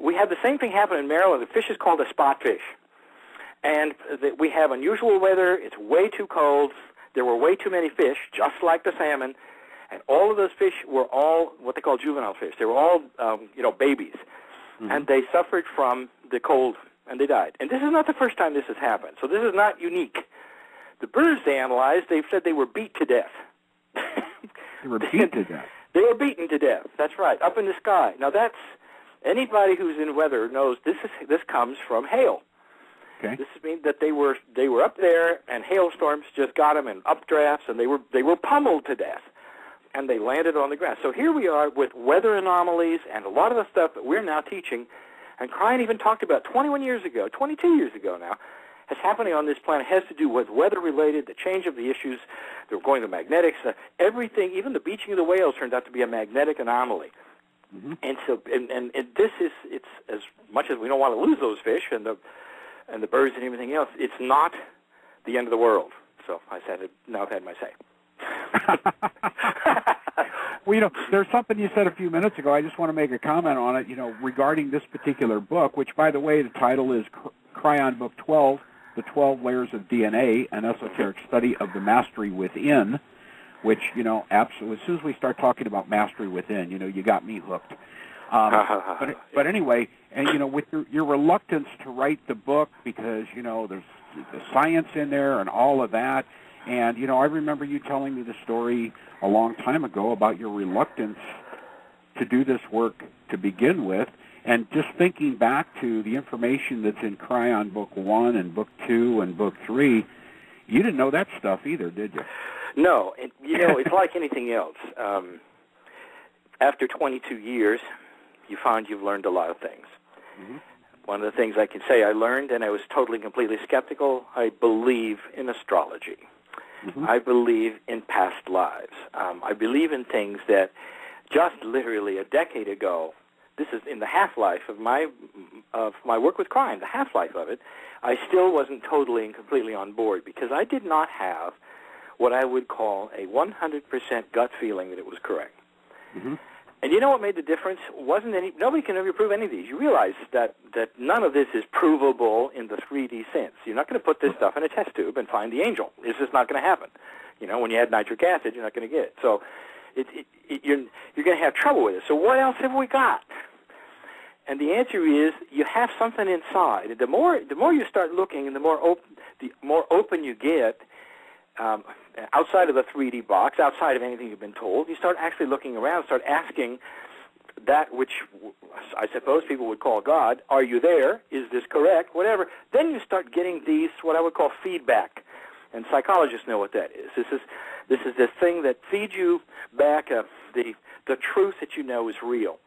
[SPEAKER 4] We have the same thing happen in Maryland. The fish is called a spot fish. And we have unusual weather. It's way too cold. There were way too many fish, just like the salmon. And all of those fish were all what they call juvenile fish. They were all, babies. Mm-hmm. And they suffered from the cold, and they died. And this is not the first time this has happened. So this is not unique. The birds they analyzed, they said they were beat to death.
[SPEAKER 3] They were beat to death?
[SPEAKER 4] They were beaten to death. That's right, up in the sky. Now that's... Anybody who's in weather knows this comes from hail.
[SPEAKER 3] Okay.
[SPEAKER 4] This means that they were up there, and hailstorms just got them, and updrafts, and they were pummeled to death, and they landed on the ground. So here we are with weather anomalies and a lot of the stuff that we're now teaching, and Kryon even talked about 22 years ago now, is happening on this planet has to do with weather-related, the change of the issues. They're going to magnetics, everything, even the beaching of the whales turned out to be a magnetic anomaly. Mm-hmm. And so, and this is, it's as much as we don't want to lose those fish and the birds and everything else, it's not the end of the world. So I said it. Now I've had my say.
[SPEAKER 3] Well, there's something you said a few minutes ago. I just want to make a comment on it. Regarding this particular book, which, by the way, the title is Kryon Book 12: The 12 Layers of DNA: An Esoteric Study of the Mastery Within. Which, absolutely, as soon as we start talking about mastery within, you got me hooked. But anyway, and, with your reluctance to write the book because, there's the science in there and all of that. And, I remember you telling me the story a long time ago about your reluctance to do this work to begin with. And just thinking back to the information that's in Kryon Book 1 and Book 2 and Book 3, you didn't know that stuff either, did you?
[SPEAKER 4] No, it's like anything else. After 22 years, you find you've learned a lot of things. Mm-hmm. One of the things I can say I learned, and I was totally, completely skeptical, I believe in astrology. Mm-hmm. I believe in past lives. I believe in things that just literally a decade ago, this is in the half-life of my work with Kryon, the half-life of it, I still wasn't totally and completely on board because I did not have what I would call a 100% gut feeling that it was correct. Mm-hmm. And you know what made the difference? Nobody can ever prove any of these. You realize that none of this is provable in the 3D sense. You're not going to put this stuff in a test tube and find the angel. It's just not going to happen. When you add nitric acid, you're not going to get it. So you're going to have trouble with it. So what else have we got? And the answer is you have something inside. The more you start looking, and the more open you get, outside of the 3D box, outside of anything you've been told, you start actually looking around, start asking that which I suppose people would call God, are you there? Is this correct? Whatever. Then you start getting these, what I would call feedback. And psychologists know what that is. This is this thing that feeds you back the truth that you know is real.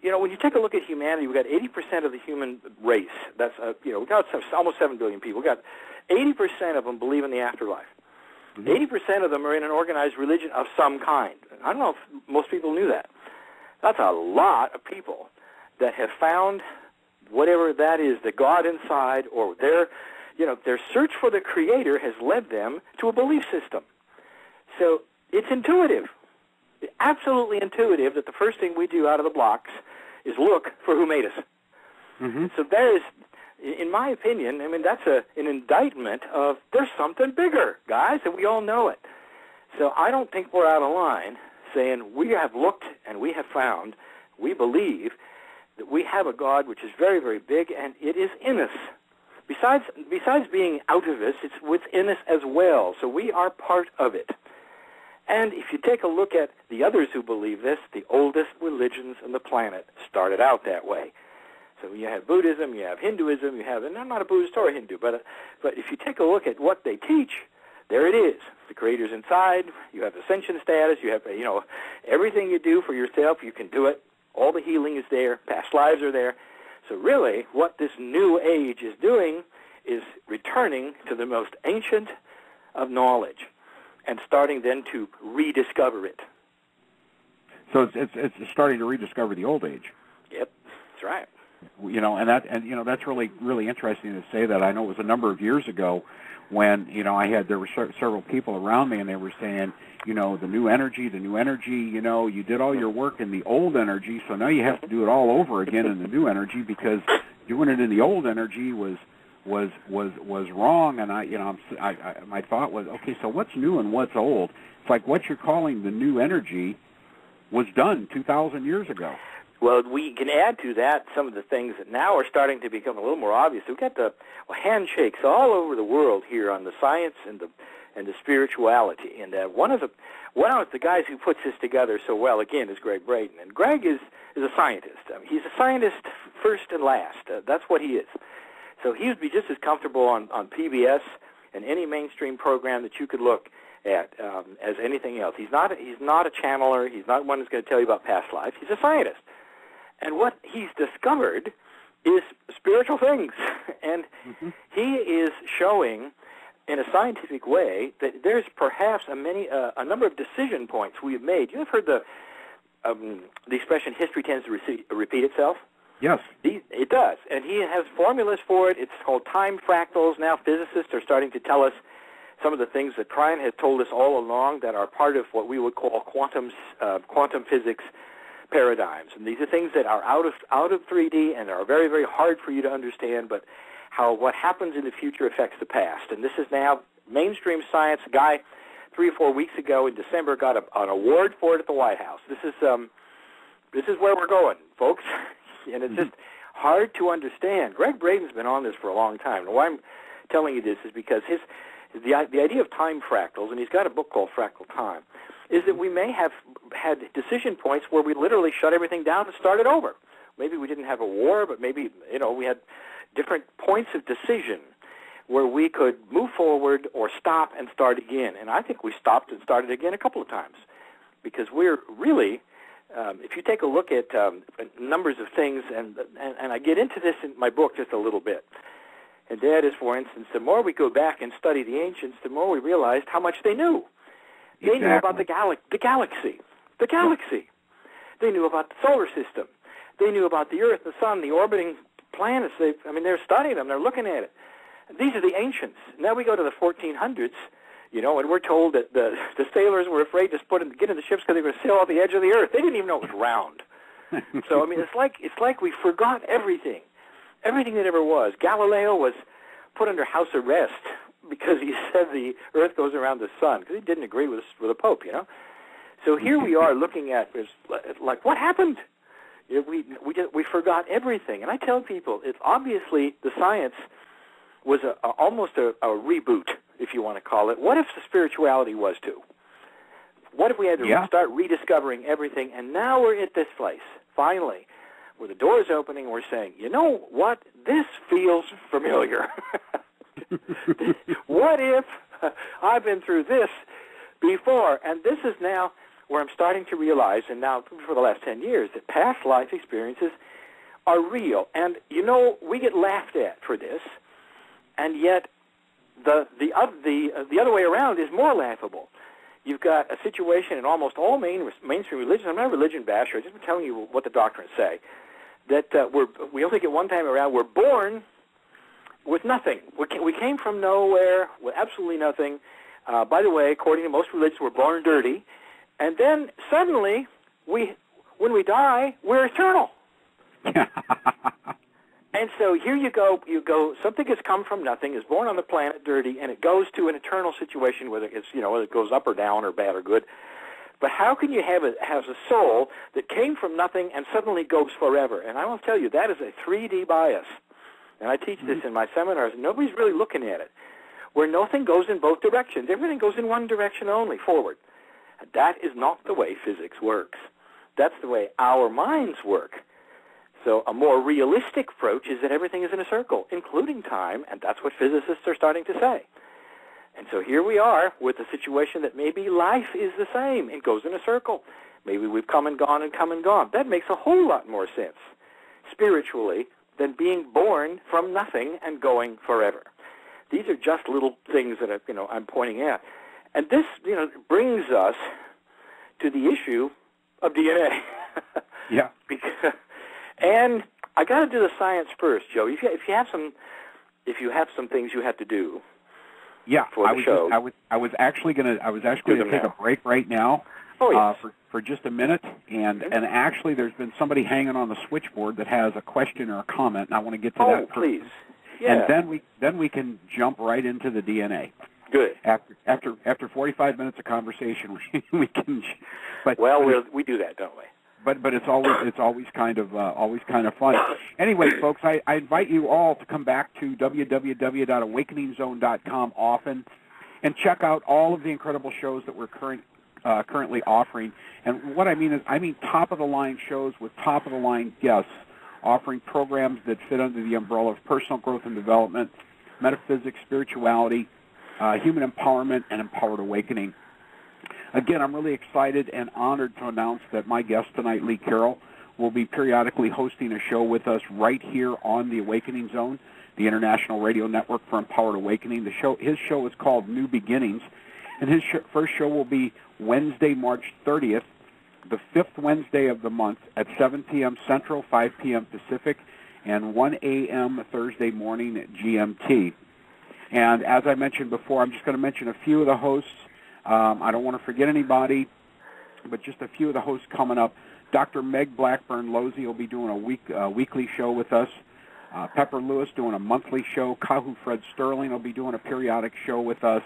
[SPEAKER 4] When you take a look at humanity, we've got 80% of the human race. That's, we've got almost 7 billion people. We've got 80% of them believe in the afterlife. 80% of them are in an organized religion of some kind. I don't know if most people knew that. That's a lot of people that have found whatever that is, the God inside, or their search for the Creator has led them to a belief system. So it's intuitive, absolutely intuitive that the first thing we do out of the blocks is look for who made us. Mm-hmm. So there is... In my opinion, that's an indictment of there's something bigger, guys, and we all know it. So I don't think we're out of line saying we have looked and we have found, we believe that we have a God which is very, very big, and it is in us. besides being out of us, it's within us as well. So we are part of it. And if you take a look at the others who believe this, the oldest religions on the planet started out that way. So you have Buddhism, you have Hinduism, you have, and I'm not a Buddhist or a Hindu, but if you take a look at what they teach, there it is. The Creator's inside. You have ascension status. You have, everything you do for yourself, you can do it. All the healing is there. Past lives are there. So really, what this new age is doing is returning to the most ancient of knowledge and starting then to rediscover it.
[SPEAKER 3] So it's starting to rediscover the old age.
[SPEAKER 4] Yep, that's right.
[SPEAKER 3] That's really interesting to say that. I know it was a number of years ago when there were several people around me and they were saying, the new energy, you did all your work in the old energy, so now you have to do it all over again in the new energy because doing it in the old energy was wrong. And my thought was, okay, so what's new and what's old? It's like what you're calling the new energy was done 2,000 years ago.
[SPEAKER 4] Well, we can add to that some of the things that now are starting to become a little more obvious. We've got the handshakes all over the world here on the science and the spirituality. And one of the guys who puts this together so well, again, is Greg Braden. And Greg is a scientist. I mean, he's a scientist first and last. That's what he is. So he would be just as comfortable on PBS and any mainstream program that you could look at as anything else. He's not a channeler. He's not one who's going to tell you about past lives. He's a scientist. And what he's discovered is spiritual things. And he is showing in a scientific way that there's perhaps a number of decision points we've made. You've heard the expression, history tends to repeat itself?
[SPEAKER 3] Yes.
[SPEAKER 4] It does. And he has formulas for it. It's called time fractals. Now physicists are starting to tell us some of the things that Kryon has told us all along that are part of what we would call quantum physics paradigms. And these are things that are out of 3D and are very, very hard for you to understand, but how what happens in the future affects the past. And this is now mainstream science. A guy 3 or 4 weeks ago in December got an award for it at the White House. This is where we're going, folks. And it's just hard to understand. Greg Braden's been on this for a long time. And why I'm telling you this is because the idea of time fractals, and he's got a book called Fractal Time, is that we may have had decision points where we literally shut everything down and started over. Maybe we didn't have a war, but maybe we had different points of decision where we could move forward or stop and start again. And I think we stopped and started again a couple of times because we're really, if you take a look at numbers of things, and I get into this in my book just a little bit, and that is, for instance, the more we go back and study the ancients, the more we realized how much they knew. They knew about the galaxy. They knew about the solar system. They knew about the Earth, the Sun, the orbiting planets. They're studying them. They're looking at it. These are the ancients. Now we go to the 1400s, and we're told that the sailors were afraid to get in the ships because they were going to sail off the edge of the Earth. They didn't even know it was round. So it's like we forgot everything that ever was. Galileo was put under house arrest because he said the Earth goes around the sun, because he didn't agree with the Pope, So here we are looking at this, like, what happened? We forgot everything. And I tell people, it's obviously the science was almost a reboot, if you want to call it. What if the spirituality was too? What if we had to start rediscovering everything? And now we're at this place, finally, where the door is opening, we're saying, you know what? This feels familiar. What if I've been through this before? And this is now where I'm starting to realize, and now for the last 10 years, that past life experiences are real. And, we get laughed at for this, and yet the other way around is more laughable. You've got a situation in almost all mainstream religions. I'm not a religion basher. I'm just telling you what the doctrines say. That we only get one time around. We're born with nothing. We came from nowhere with absolutely nothing. By the way, according to most religions, we're born dirty. And then suddenly, when we die, we're eternal. And so here you go, something has come from nothing, is born on the planet dirty, and it goes to an eternal situation, whether it goes up or down or bad or good. But how can you have a soul that came from nothing and suddenly goes forever? And I will tell you, that is a 3D bias. and I teach this in my seminars, nobody's really looking at it, where nothing goes in both directions. Everything goes in one direction only, forward. And that is not the way physics works. That's the way our minds work. So a more realistic approach is that everything is in a circle, including time, and that's what physicists are starting to say. And so here we are with a situation that maybe life is the same. It goes in a circle. Maybe we've come and gone and come and gone. That makes a whole lot more sense spiritually than being born from nothing and going forever. These are just little things that I'm pointing out. And this brings us to the issue of DNA.
[SPEAKER 3] Yeah.
[SPEAKER 4] And I got to do the science first, Joe. If you have some things you have to do.
[SPEAKER 3] Yeah,
[SPEAKER 4] for the show.
[SPEAKER 3] I was actually going to take a break right now.
[SPEAKER 4] Oh, yes.
[SPEAKER 3] For just a minute, and actually there's been somebody hanging on the switchboard that has a question or a comment, and I want to get to that.
[SPEAKER 4] Oh, please. Yeah.
[SPEAKER 3] And then we can jump right into the DNA.
[SPEAKER 4] Good.
[SPEAKER 3] After 45 minutes of conversation, we can.
[SPEAKER 4] We do that, don't we?
[SPEAKER 3] But it's always kind of fun. Anyway, folks, I invite you all to come back to www.awakeningzone.com often and check out all of the incredible shows that we're currently offering. And what I mean top-of-the-line shows with top-of-the-line guests, offering programs that fit under the umbrella of personal growth and development, metaphysics, spirituality, human empowerment, and empowered awakening. Again, I'm really excited and honored to announce that my guest tonight, Lee Carroll, will be periodically hosting a show with us right here on the Awakening Zone, the International Radio Network for Empowered Awakening. His show is called New Beginnings, and his first show will be Wednesday, March 30th, the 5th Wednesday of the month at 7 p.m. Central, 5 p.m. Pacific, and 1 a.m. Thursday morning at GMT. And as I mentioned before, I'm just going to mention a few of the hosts. I don't want to forget anybody, but just a few of the hosts coming up. Dr. Meg Blackburn-Losey will be doing a weekly show with us. Pepper Lewis doing a monthly show. Kahu Fred Sterling will be doing a periodic show with us.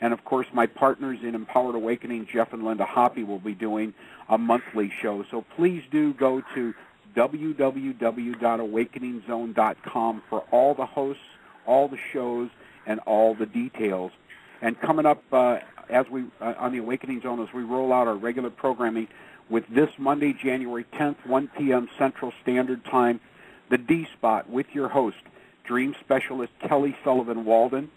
[SPEAKER 3] And, of course, my partners in Empowered Awakening, Jeff and Linda Hoppe, will be doing a monthly show. So please do go to www.awakeningzone.com for all the hosts, all the shows, and all the details. And coming up on the Awakening Zone, as we roll out our regular programming, with this Monday, January 10th, 1 p.m. Central Standard Time, the D-Spot with your host, dream specialist Kelly Sullivan Walden.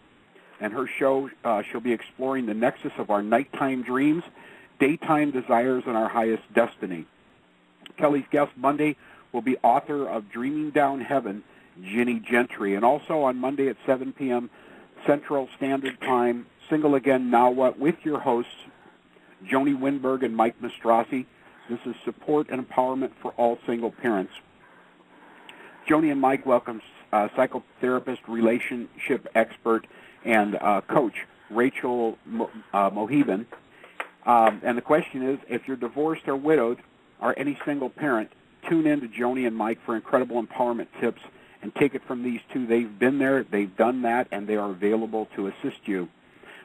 [SPEAKER 3] And her show, she'll be exploring the nexus of our nighttime dreams, daytime desires, and our highest destiny. Kelly's guest Monday will be author of Dreaming Down Heaven, Ginny Gentry. And also on Monday at 7 p.m. Central Standard Time, Single Again Now What, with your hosts, Joni Winberg and Mike Mastrossi. This is support and empowerment for all single parents. Joni and Mike welcome psychotherapist, relationship expert, and coach Rachel Mohiban. And the question is, if you're divorced or widowed or any single parent, tune in to Joni and Mike for incredible empowerment tips and take it from these two. They've been there, they've done that, and they are available to assist you.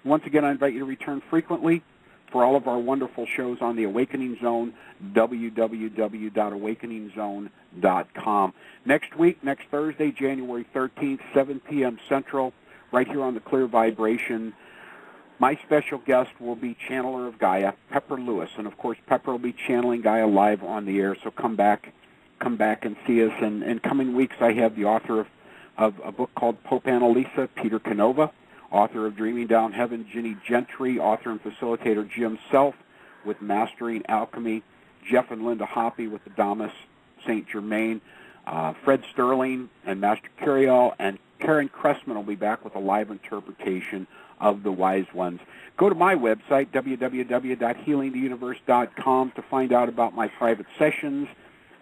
[SPEAKER 3] Once again, I invite you to return frequently for all of our wonderful shows on the Awakening Zone, www.awakeningzone.com. Next week, next Thursday, January 13th, 7 p.m. Central, right here on the Clear Vibration, my special guest will be Channeler of Gaia, Pepper Lewis. And, of course, Pepper will be channeling Gaia live on the air, so come back and see us. And in coming weeks, I have the author of a book called Pope Annalisa, Peter Canova, author of Dreaming Down Heaven, Ginny Gentry, author and facilitator Jim Self with Mastering Alchemy, Jeff and Linda Hoppe with the Damas St. Germain, Fred Sterling and Master Kryon, and Karen Cressman will be back with a live interpretation of the Wise Ones. Go to my website, www.healingtheuniverse.com, to find out about my private sessions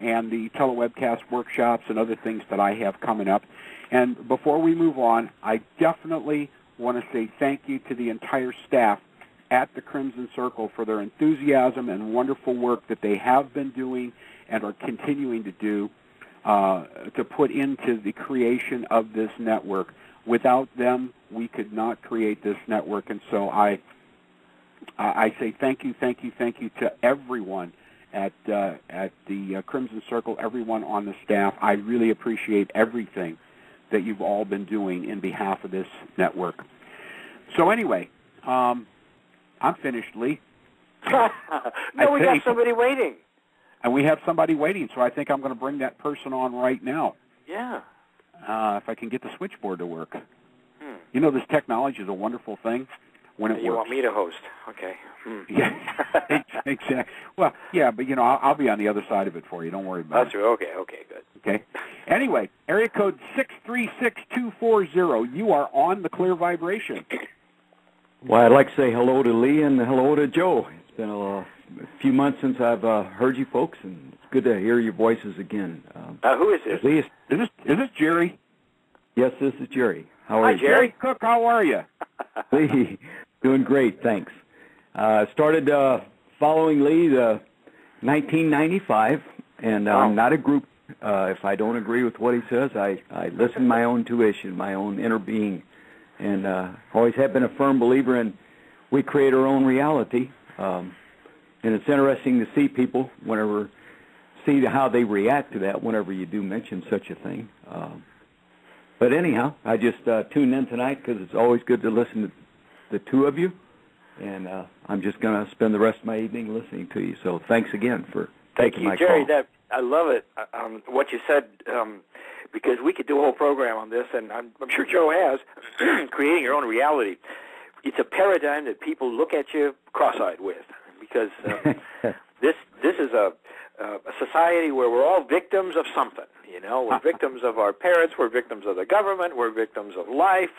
[SPEAKER 3] and the telewebcast workshops and other things that I have coming up. And before we move on, I definitely want to say thank you to the entire staff at the Crimson Circle for their enthusiasm and wonderful work that they have been doing and are continuing to do to put into the creation of this network. Without them, we could not create this network. And so I say thank you to everyone at the Crimson Circle, everyone on the staff. I really appreciate everything that you've all been doing in behalf of this network. So anyway, I'm finished, Lee.
[SPEAKER 4] No, we got somebody waiting.
[SPEAKER 3] And we have somebody waiting, so I think I'm going to bring that person on right now.
[SPEAKER 4] Yeah.
[SPEAKER 3] If I can get the switchboard to work. You know, this technology is a wonderful thing when it works.
[SPEAKER 4] You want me to host? Okay.
[SPEAKER 3] Yeah, exactly. Well, yeah, but, you know, I'll be on the other side of it for you. Don't worry about it.
[SPEAKER 4] That's true. Okay, good.
[SPEAKER 3] Okay. Anyway, area code 636240. You are on the Clear Vibration.
[SPEAKER 5] Well, I'd like to say hello to Lee and hello to Joe. It's been a few months since I've heard you folks, and it's good to hear your voices again.
[SPEAKER 4] Who is this?
[SPEAKER 3] Lee, is this Jerry?
[SPEAKER 5] Yes, this is Jerry. How are you?
[SPEAKER 3] Jerry Cook, how are you?
[SPEAKER 5] Lee, doing great, thanks. Started following Lee 1995, and I'm not a group. If I don't agree with what he says, I listen to my own intuition, my own inner being, and always have been a firm believer in we create our own reality. And it's interesting to see people see how they react to that whenever you do mention such a thing. But anyhow, I just tuned in tonight because it's always good to listen to the two of you, and I'm just going to spend the rest of my evening listening to you. So thanks again for taking my call.
[SPEAKER 4] Thank you, Jerry. I love it, what you said, because we could do a whole program on this, and I'm sure Joe has, creating your own reality. It's a paradigm that people look at you cross-eyed with, because this is a society where we're all victims of something. You know, we're victims of our parents, we're victims of the government, we're victims of life,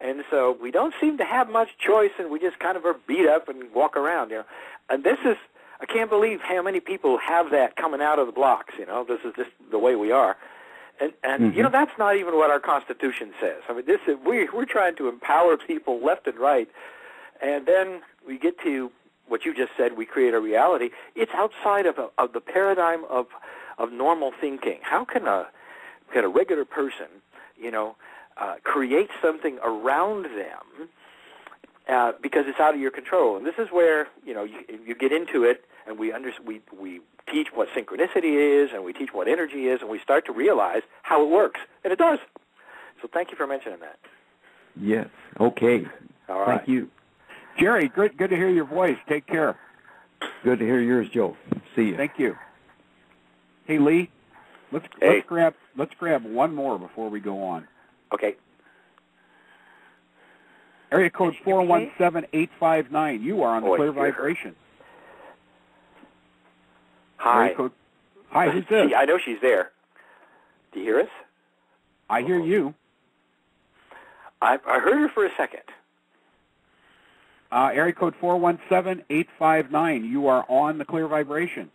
[SPEAKER 4] and so we don't seem to have much choice, and we just kind of are beat up and walk around. You know, and this is, I can't believe how many people have that coming out of the blocks. You know, this is just the way we are, and you know, that's not even what our Constitution says. I mean, this is we're trying to empower people left and right, and then we get to what you just said, we create a reality. It's outside of the paradigm of normal thinking. How can a regular person, you know, create something around them because it's out of your control? And this is where, you know, you get into it, and we teach what synchronicity is, and we teach what energy is, and we start to realize how it works, and it does. So thank you for mentioning that.
[SPEAKER 5] Yes. Okay.
[SPEAKER 4] All right.
[SPEAKER 5] Thank you.
[SPEAKER 3] Jerry, good to hear your voice. Take care.
[SPEAKER 5] Good to hear yours, Joe. See you.
[SPEAKER 3] Thank you. Hey, Lee, let's grab one more before we go on.
[SPEAKER 4] Okay.
[SPEAKER 3] Area code 417859. You are on the Clear Vibration.
[SPEAKER 4] Hi.
[SPEAKER 3] Hi, who's this?
[SPEAKER 4] I know she's there. Do you hear us?
[SPEAKER 3] I hear you.
[SPEAKER 4] I heard her for a second.
[SPEAKER 3] Area code 417859. You are on the Clear Vibration.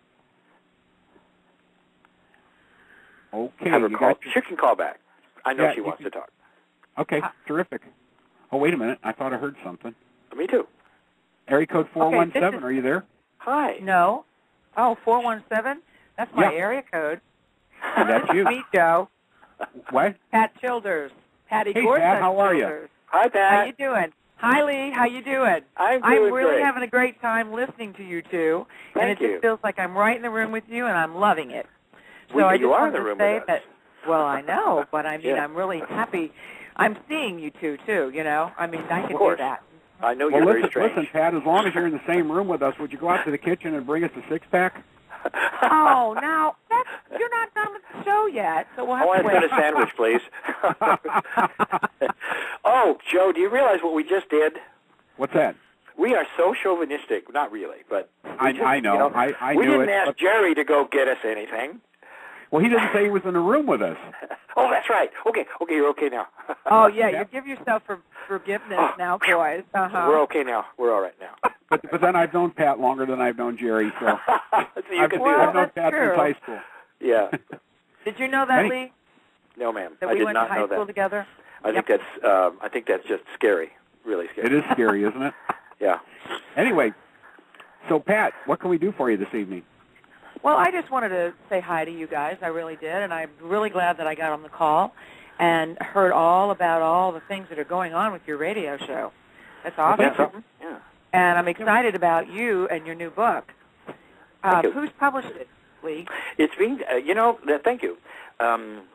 [SPEAKER 3] Okay.
[SPEAKER 4] Have her call. She can call back. I know she wants to talk.
[SPEAKER 3] Okay, terrific. Oh, wait a minute. I thought I heard something.
[SPEAKER 4] Me too.
[SPEAKER 3] Area code 417. Are you there?
[SPEAKER 4] Hi.
[SPEAKER 1] No. Oh, 417? That's my area code.
[SPEAKER 3] That's you.
[SPEAKER 1] Meet Joe.
[SPEAKER 3] What?
[SPEAKER 1] Pat Childers. Patty
[SPEAKER 3] Hey,
[SPEAKER 1] Gorsuch
[SPEAKER 3] Pat, how are
[SPEAKER 1] Childers.
[SPEAKER 3] you?
[SPEAKER 4] Hi, Pat.
[SPEAKER 1] How you doing? Hi, Lee. How you doing?
[SPEAKER 4] I'm
[SPEAKER 1] really
[SPEAKER 4] great.
[SPEAKER 1] having a great time listening to you two.
[SPEAKER 4] Thank
[SPEAKER 1] and it
[SPEAKER 4] you.
[SPEAKER 1] just feels like I'm right in the room with you, and I'm loving it. So
[SPEAKER 4] you
[SPEAKER 1] I just
[SPEAKER 4] are
[SPEAKER 1] wanted
[SPEAKER 4] in the
[SPEAKER 1] to
[SPEAKER 4] room
[SPEAKER 1] say
[SPEAKER 4] with us.
[SPEAKER 1] that. Well, I know, but I mean,
[SPEAKER 4] Yeah.
[SPEAKER 1] I'm really happy. I'm seeing you two too. You know, I mean, I can do that.
[SPEAKER 4] I know you're very strange.
[SPEAKER 3] Listen, Pat. As long as you're in the same room with us, would you go out to the kitchen and bring us a six-pack?
[SPEAKER 1] Oh, now you're not done with the show yet, so we'll have
[SPEAKER 4] I want
[SPEAKER 1] to
[SPEAKER 4] to
[SPEAKER 1] wait.
[SPEAKER 4] get a sandwich, please. Oh, Joe, do you realize what we just did?
[SPEAKER 3] What's that?
[SPEAKER 4] We are so chauvinistic. Not really, but
[SPEAKER 3] I know.
[SPEAKER 4] You know,
[SPEAKER 3] I
[SPEAKER 4] we
[SPEAKER 3] knew
[SPEAKER 4] didn't
[SPEAKER 3] it.
[SPEAKER 4] ask Jerry to go get us anything.
[SPEAKER 3] Well, he didn't say he was in the room with us.
[SPEAKER 4] Oh, that's right. Okay, you're okay now.
[SPEAKER 1] Oh, yeah, you give yourself forgiveness now, boys. Uh-huh.
[SPEAKER 4] We're okay now. We're all right now.
[SPEAKER 3] But then I've known Pat longer than I've known Jerry, so
[SPEAKER 4] So you can do
[SPEAKER 3] I've
[SPEAKER 4] that.
[SPEAKER 3] known Pat since high school.
[SPEAKER 4] Yeah.
[SPEAKER 1] Did you know that, Lee?
[SPEAKER 4] No, ma'am.
[SPEAKER 1] That
[SPEAKER 4] I
[SPEAKER 1] we
[SPEAKER 4] did
[SPEAKER 1] went
[SPEAKER 4] not
[SPEAKER 1] to high
[SPEAKER 4] know
[SPEAKER 1] school
[SPEAKER 4] that.
[SPEAKER 1] together?
[SPEAKER 4] I think that's just scary. Really scary.
[SPEAKER 3] It is scary, isn't it?
[SPEAKER 4] Yeah.
[SPEAKER 3] Anyway, so Pat, what can we do for you this evening?
[SPEAKER 1] Well, I just wanted to say hi to you guys. I really did, and I'm really glad that I got on the call and heard all about all the things that are going on with your radio show. That's awesome.
[SPEAKER 4] Yeah.
[SPEAKER 1] And I'm excited about you and your new book. Who's published it, Lee?
[SPEAKER 4] It's being, thank you.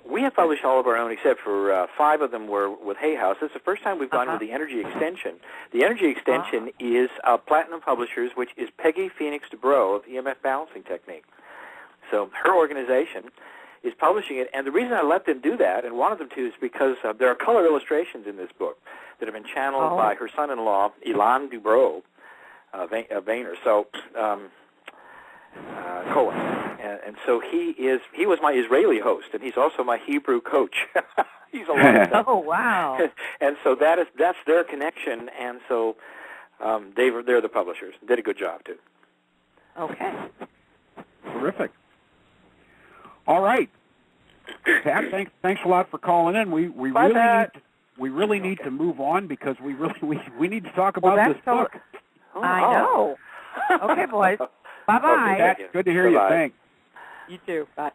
[SPEAKER 4] We have published all of our own, except for 5 of them were with Hay House. This is the first time we've gone with the Energy Extension. The Energy Extension is Platinum Publishers, which is Peggy Phoenix DeBro of EMF Balancing Technique. So her organization is publishing it, and the reason I let them do that and wanted them to is because there are color illustrations in this book that have been channeled by her son-in-law, Ilan DuBrow, Vayner. So, Cohen. And so he was my Israeli host, and he's also my Hebrew coach. He's a lot of stuff.
[SPEAKER 1] Oh, wow.
[SPEAKER 4] And so that's their connection, and so they're the publishers. Did a good job, too.
[SPEAKER 1] Okay.
[SPEAKER 3] Terrific. All right. Pat, thanks a lot for calling in. We really need to move on because we need to talk about this book.
[SPEAKER 1] I know. Okay, boys. Bye-bye.
[SPEAKER 3] Okay, Pat, good to hear you. Thanks.
[SPEAKER 1] You too. Bye.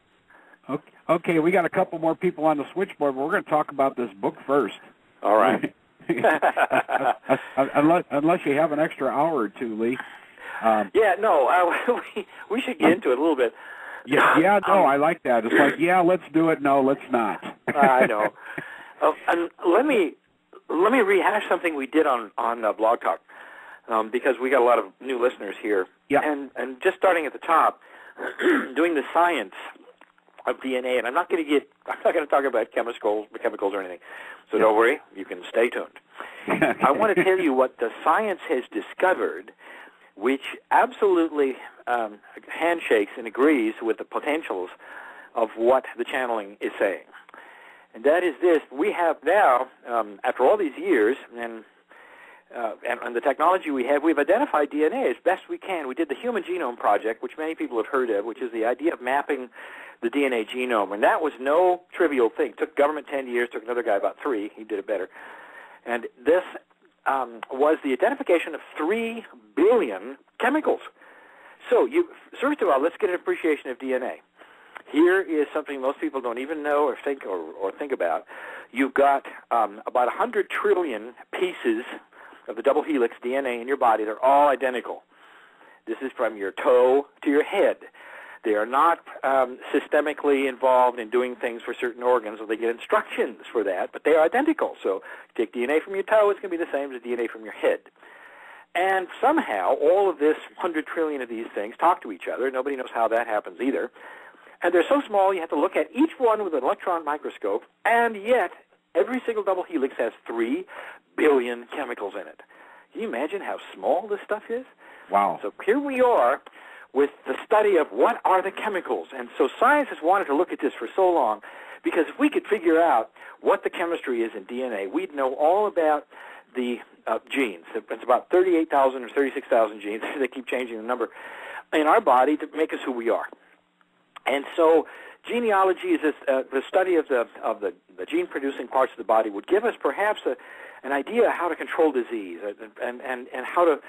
[SPEAKER 3] Okay, we got a couple more people on the switchboard, but we're going to talk about this book first.
[SPEAKER 4] All right.
[SPEAKER 3] Unless you have an extra hour or two, Lee.
[SPEAKER 4] We should get into it a little bit.
[SPEAKER 3] I like that. It's like, let's do it. No, let's not.
[SPEAKER 4] I know. And let me rehash something we did on Blog Talk, because we got a lot of new listeners here.
[SPEAKER 3] Yeah.
[SPEAKER 4] And just starting at the top, doing the science of DNA, and I'm not going to talk about chemicals or anything. So don't worry, you can stay tuned. I want to tell you what the science has discovered, which absolutely handshakes and agrees with the potentials of what the channeling is saying. And that is this: we have now, after all these years, and the technology we've identified DNA as best we can. We did the Human Genome Project, which many people have heard of, which is the idea of mapping the DNA genome. And that was no trivial thing. It took government 10 years, took another guy about 3. He did it better. And this was the identification of 3 billion chemicals. So, first of all, let's get an appreciation of DNA. Here is something most people don't even know or think about. You've got about 100 trillion pieces of the double helix DNA in your body. They're all identical. This is from your toe to your head. They are not systemically involved in doing things for certain organs, or they get instructions for that, but they are identical. So take DNA from your toe, it's going to be the same as DNA from your head. And somehow all of this 100 trillion of these things talk to each other. Nobody knows how that happens either. And they're so small you have to look at each one with an electron microscope, and yet every single double helix has 3 billion chemicals in it. Can you imagine how small this stuff is?
[SPEAKER 3] Wow.
[SPEAKER 4] So here we are with the study of what are the chemicals. And so science has wanted to look at this for so long, because if we could figure out what the chemistry is in DNA, we'd know all about the genes. It's about 38,000 or 36,000 genes. They keep changing the number in our body to make us who we are. And so genealogy is the study of the gene-producing parts of the body would give us perhaps an idea how to control disease and how to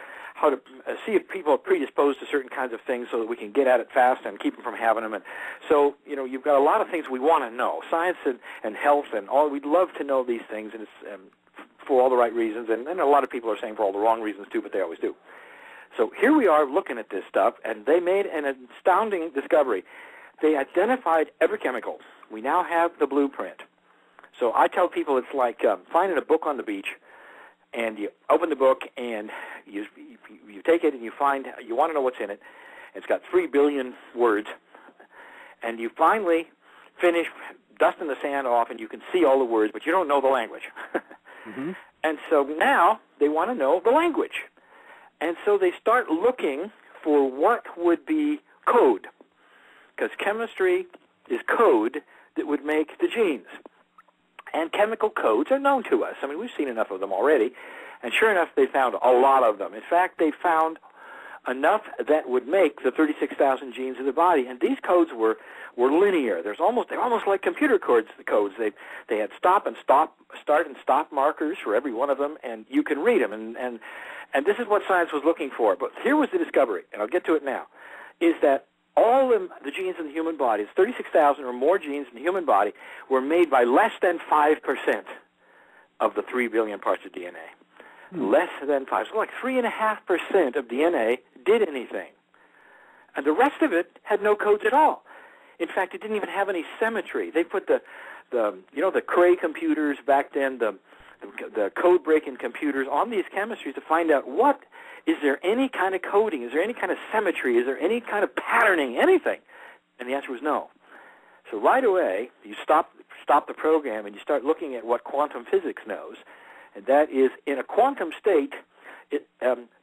[SPEAKER 4] see if people are predisposed to certain kinds of things so that we can get at it fast and keep them from having them. And so, you've got a lot of things we want to know, science and health and all. We'd love to know these things, and it's for all the right reasons. And a lot of people are saying for all the wrong reasons, too, but they always do. So here we are looking at this stuff, and they made an astounding discovery. They identified every chemical. We now have the blueprint. So I tell people it's like finding a book on the beach, and you open the book and you take it and you want to know what's in it. It's got 3 billion words, and you finally finish dusting the sand off, and you can see all the words, but you don't know the language.
[SPEAKER 3] Mm-hmm.
[SPEAKER 4] And so now they want to know the language. And so they start looking for what would be code, because chemistry is code that would make the genes. And chemical codes are known to us. I mean, we've seen enough of them already. And sure enough, they found a lot of them. In fact, they found enough that would make the 36,000 genes of the body. And these codes were linear. They're almost like computer codes. They had start and stop markers for every one of them, and you can read them. And this is what science was looking for. But here was the discovery, and I'll get to it now, is that all the genes in the human body, 36,000 or more genes in the human body, were made by less than 5% of the 3 billion parts of DNA. Less than 5. So like 3.5% of DNA did anything. And the rest of it had no codes at all. In fact, it didn't even have any symmetry. They put the Cray computers back then, the code-breaking computers on these chemistries to find out is there any kind of coding, is there any kind of symmetry, is there any kind of patterning, anything? And the answer was no. So right away, you stop the program and you start looking at what quantum physics knows, and that is, in a quantum state,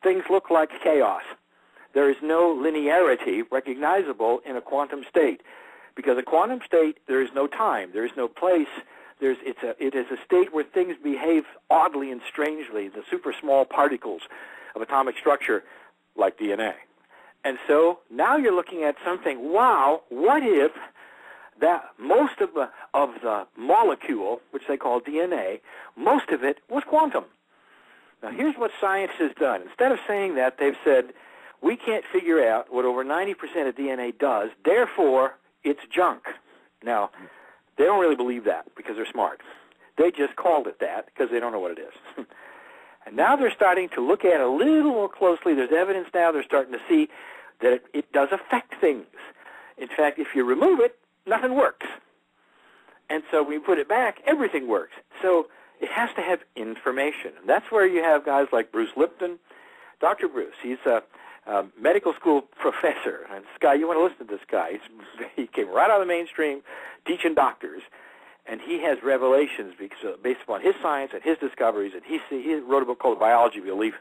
[SPEAKER 4] things look like chaos. There is no linearity recognizable in a quantum state, because a quantum state, there is no time, there is no place. It is a state where things behave oddly and strangely, the super small particles of atomic structure like DNA. And so now you're looking at something, wow, what if that most of the molecule, which they call DNA, most of it was quantum? Now here's what science has done. Instead of saying that, they've said, we can't figure out what over 90% of DNA does, therefore it's junk. Now, they don't really believe that because they're smart. They just called it that because they don't know what it is. And now they're starting to look at it a little more closely. There's evidence now. They're starting to see that it does affect things. In fact, if you remove it, nothing works. And so when you put it back, everything works. So it has to have information. And that's where you have guys like Bruce Lipton. Dr. Bruce, he's a medical school professor. And this guy, you want to listen to this guy. He came right out of the mainstream teaching doctors. And he has revelations based upon his science and his discoveries. And he wrote a book called Biology of Belief.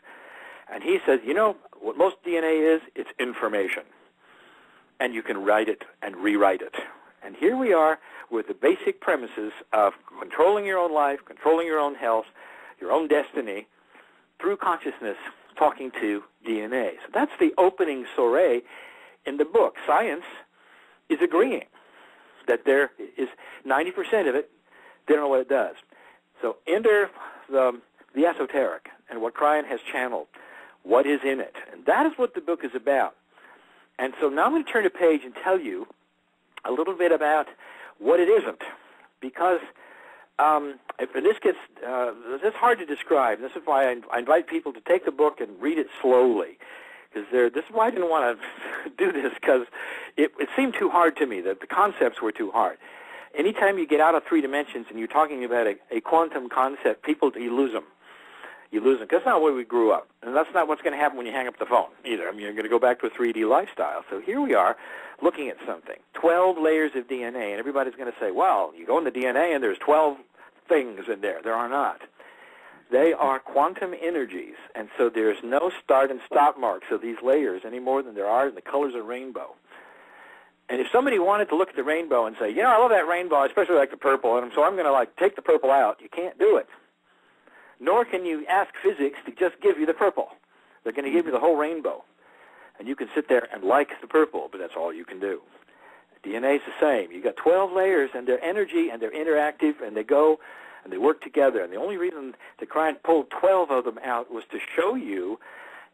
[SPEAKER 4] And he says, you know, what most DNA is, it's information. And you can write it and rewrite it. And here we are with the basic premises of controlling your own life, controlling your own health, your own destiny, through consciousness, talking to DNA. So that's the opening soiree in the book. Science is agreeing that there is 90% of it, they don't know what it does. So enter the esoteric and what Kryon has channeled. What is in it? And that is what the book is about. And so now I'm going to turn a page and tell you a little bit about what it isn't, because it's hard to describe. This is why I invite people to take the book and read it slowly, because this is why I didn't want to do this, because it seemed too hard to me, that the concepts were too hard. Anytime you get out of 3 dimensions and you're talking about a quantum concept, you lose them. You lose them, because that's not where we grew up. And that's not what's going to happen when you hang up the phone either. I mean, you're going to go back to a 3D lifestyle. So here we are looking at something, 12 layers of DNA, and everybody's going to say, well, you go in the DNA and there's 12 things in there. There are not. They are quantum energies, and so there's no start and stop marks of these layers any more than there are in the colors of rainbow. And if somebody wanted to look at the rainbow and say, you know, I love that rainbow, I especially like the purple, and so I'm going to take the purple out, you can't do it. Nor can you ask physics to just give you the purple. They're going to give you the whole rainbow. And you can sit there and like the purple, but that's all you can do. DNA is the same. You've got 12 layers, and they're energy, and they're interactive, and they go, and they work together. And the only reason that Kryon pulled 12 of them out was to show you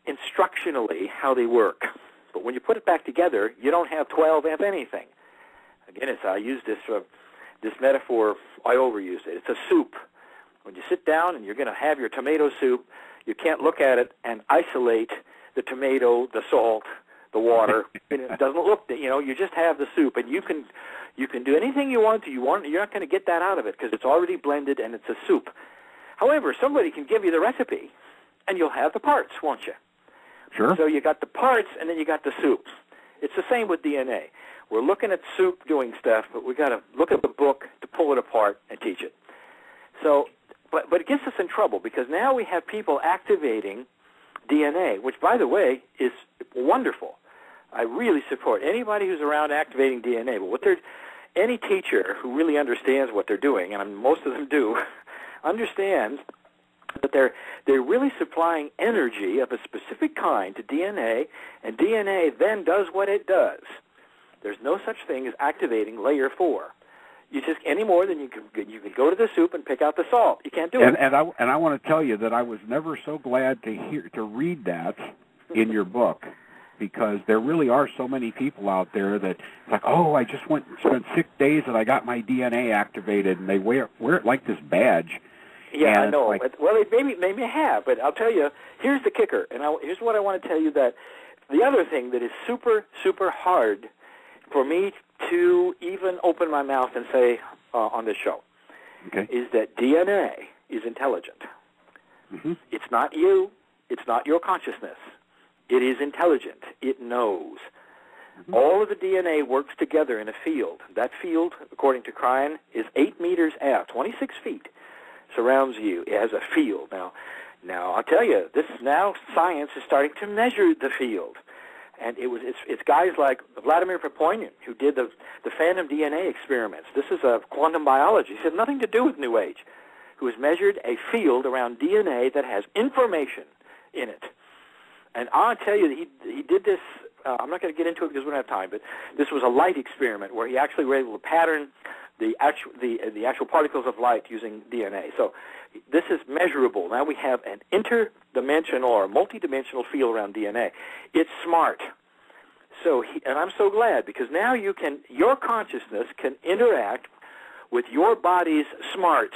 [SPEAKER 4] instructionally how they work. But when you put it back together, you don't have 12 of anything. Again, I use this metaphor, I overuse it. It's a soup. When you sit down and you're going to have your tomato soup, you can't look at it and isolate the tomato, the salt, the water. It doesn't look, you just have the soup, and you can do anything you want to. You're not going to get that out of it because it's already blended and it's a soup. However, somebody can give you the recipe, and you'll have the parts, won't you?
[SPEAKER 3] Sure.
[SPEAKER 4] So you got the parts, and then you got the soup. It's the same with DNA. We're looking at soup doing stuff, but we got to look at the book to pull it apart and teach it. So. But it gets us in trouble, because now we have people activating DNA, which, by the way, is wonderful. I really support anybody who's around activating DNA. But any teacher who really understands what they're doing, and most of them do, understands that they're really supplying energy of a specific kind to DNA, and DNA then does what it does. There's no such thing as activating layer 4. You just any more than you can go to the soup and pick out the salt. You can't do it.
[SPEAKER 3] And I want to tell you that I was never so glad to read that in your book, because there really are so many people out there that like, oh, I just went and spent 6 days and I got my DNA activated, and they wear it like this badge.
[SPEAKER 4] Yeah, I know. Well, they maybe have, but I'll tell you, here's the kicker, and here's what I want to tell you, that the other thing that is super, super hard for me to even open my mouth and say on this show is that DNA is intelligent.
[SPEAKER 3] Mm-hmm.
[SPEAKER 4] It's not you. It's not your consciousness. It is intelligent. It knows. Mm-hmm. All of the DNA works together in a field. That field, according to Kryon, is 8 meters out, 26 feet, surrounds you. It has a field. Now I'll tell you, science is starting to measure the field. And it's guys like Vladimir Papoinian who did the phantom DNA experiments. This is a quantum biology. It has nothing to do with New Age. Who has measured a field around DNA that has information in it. And I'll tell you, he did this. I'm not going to get into it because we don't have time. But this was a light experiment where he actually was able to pattern the actual particles of light using DNA. So this is measurable. Now we have an interdimensional or multidimensional field around DNA. It's smart. So and I'm so glad because now your consciousness can interact with your body's smarts.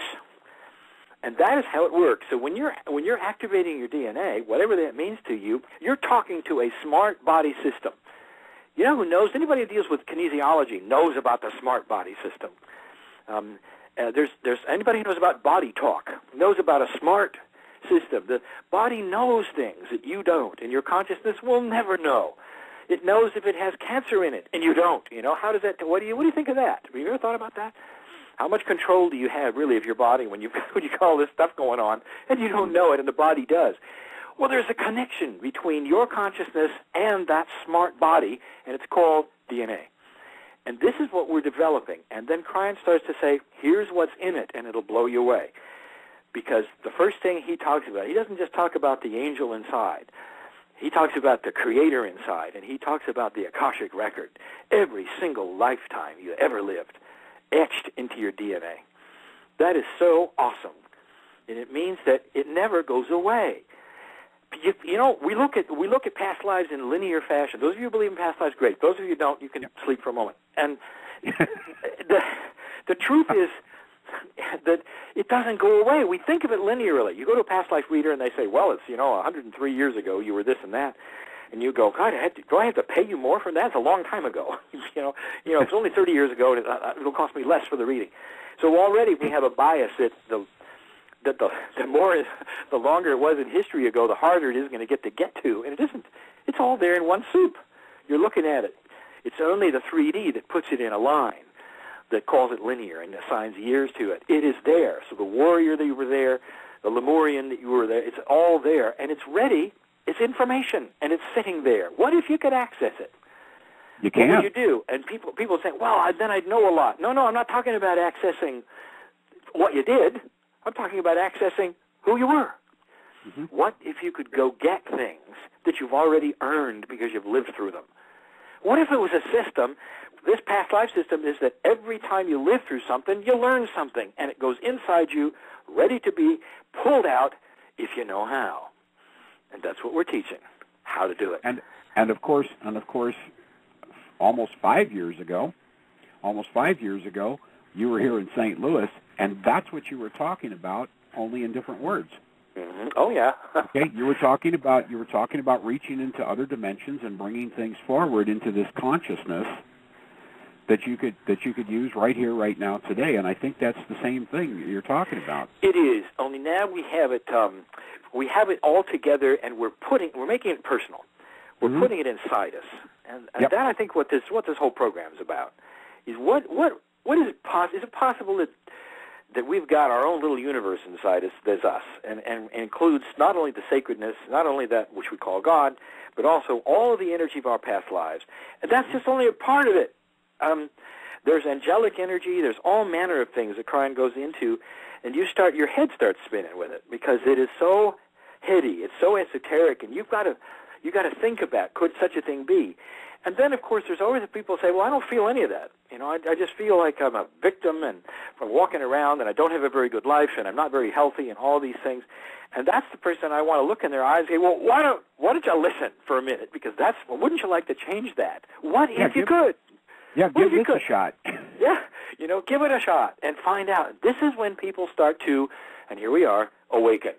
[SPEAKER 4] And that is how it works. So when you're activating your DNA, whatever that means to you, you're talking to a smart body system. You know who knows? Anybody who deals with kinesiology knows about the smart body system. There's anybody who knows about body talk knows about a smart system. The body knows things that you don't, and your consciousness will never know. It knows if it has cancer in it, and you don't. You know, how does that? What do you think of that? Have you ever thought about that? How much control do you have, really, of your body when you got all this stuff going on and you don't know it and the body does? Well, there's a connection between your consciousness and that smart body, and it's called DNA. And this is what we're developing. And then Kryon starts to say, here's what's in it, and it'll blow you away. Because the first thing he talks about, he doesn't just talk about the angel inside. He talks about the creator inside, and he talks about the Akashic record, every single lifetime you ever lived, etched into your DNA. That is so awesome. And it means that it never goes away. You know, we look at past lives in linear fashion. Those of you who believe in past lives, great. Those of you who don't, you can sleep for a moment. And the truth is that it doesn't go away. We think of it linearly. You go to a past life reader and they say, well, it's 103 years ago you were this and that. And you go, God, do I have to pay you more for that? It's a long time ago. It's only 30 years ago. It'll cost me less for the reading. So already we have a bias that the longer it was in history ago, the harder it is going to get to. And it isn't. It's all there in one soup. You're looking at it. It's only the 3D that puts it in a line that calls it linear and assigns years to it. It is there. So the warrior that you were there, the Lemurian that you were there, it's all there. And it's ready. It's information, and it's sitting there. What if you could access it?
[SPEAKER 3] You can.
[SPEAKER 4] What would you do? And people say, well, then I'd know a lot. No, I'm not talking about accessing what you did. I'm talking about accessing who you were. Mm-hmm. What if you could go get things that you've already earned because you've lived through them? What if it was a system, this past life system is that every time you live through something, you learn something, and it goes inside you, ready to be pulled out if you know how. And that's what we're teaching, how to do it.
[SPEAKER 3] And of course, almost 5 years ago, you were here in St. Louis, and that's what you were talking about, only in different words.
[SPEAKER 4] Mm-hmm. Oh yeah.
[SPEAKER 3] Okay, you were talking about reaching into other dimensions and bringing things forward into this consciousness that you could use right here, right now, today. And I think that's the same thing you're talking about.
[SPEAKER 4] It is. Only now we have it. We have it all together, and we're making it personal. We're
[SPEAKER 3] mm-hmm.
[SPEAKER 4] putting it inside us, and
[SPEAKER 3] yep.
[SPEAKER 4] that I think what this whole program is about is what is it is it possible that we've got our own little universe inside us that's us, and includes not only the sacredness, not only that which we call God, but also all of the energy of our past lives, and that's just only a part of it. There's angelic energy. There's all manner of things that Kryon goes into, and your head starts spinning with it because it is so heady, it's so esoteric, and you've got to think about, could such a thing be? And then, of course, there's always the people who say, well, I don't feel any of that. I just feel like I'm a victim and from walking around, and I don't have a very good life, and I'm not very healthy, and all these things. And that's the person I want to look in their eyes and say, well, why don't you listen for a minute? Because wouldn't you like to change that? What if you could?
[SPEAKER 3] Yeah, give this a shot.
[SPEAKER 4] Yeah, give it a shot and find out. This is when people start to, and here we are, awaken.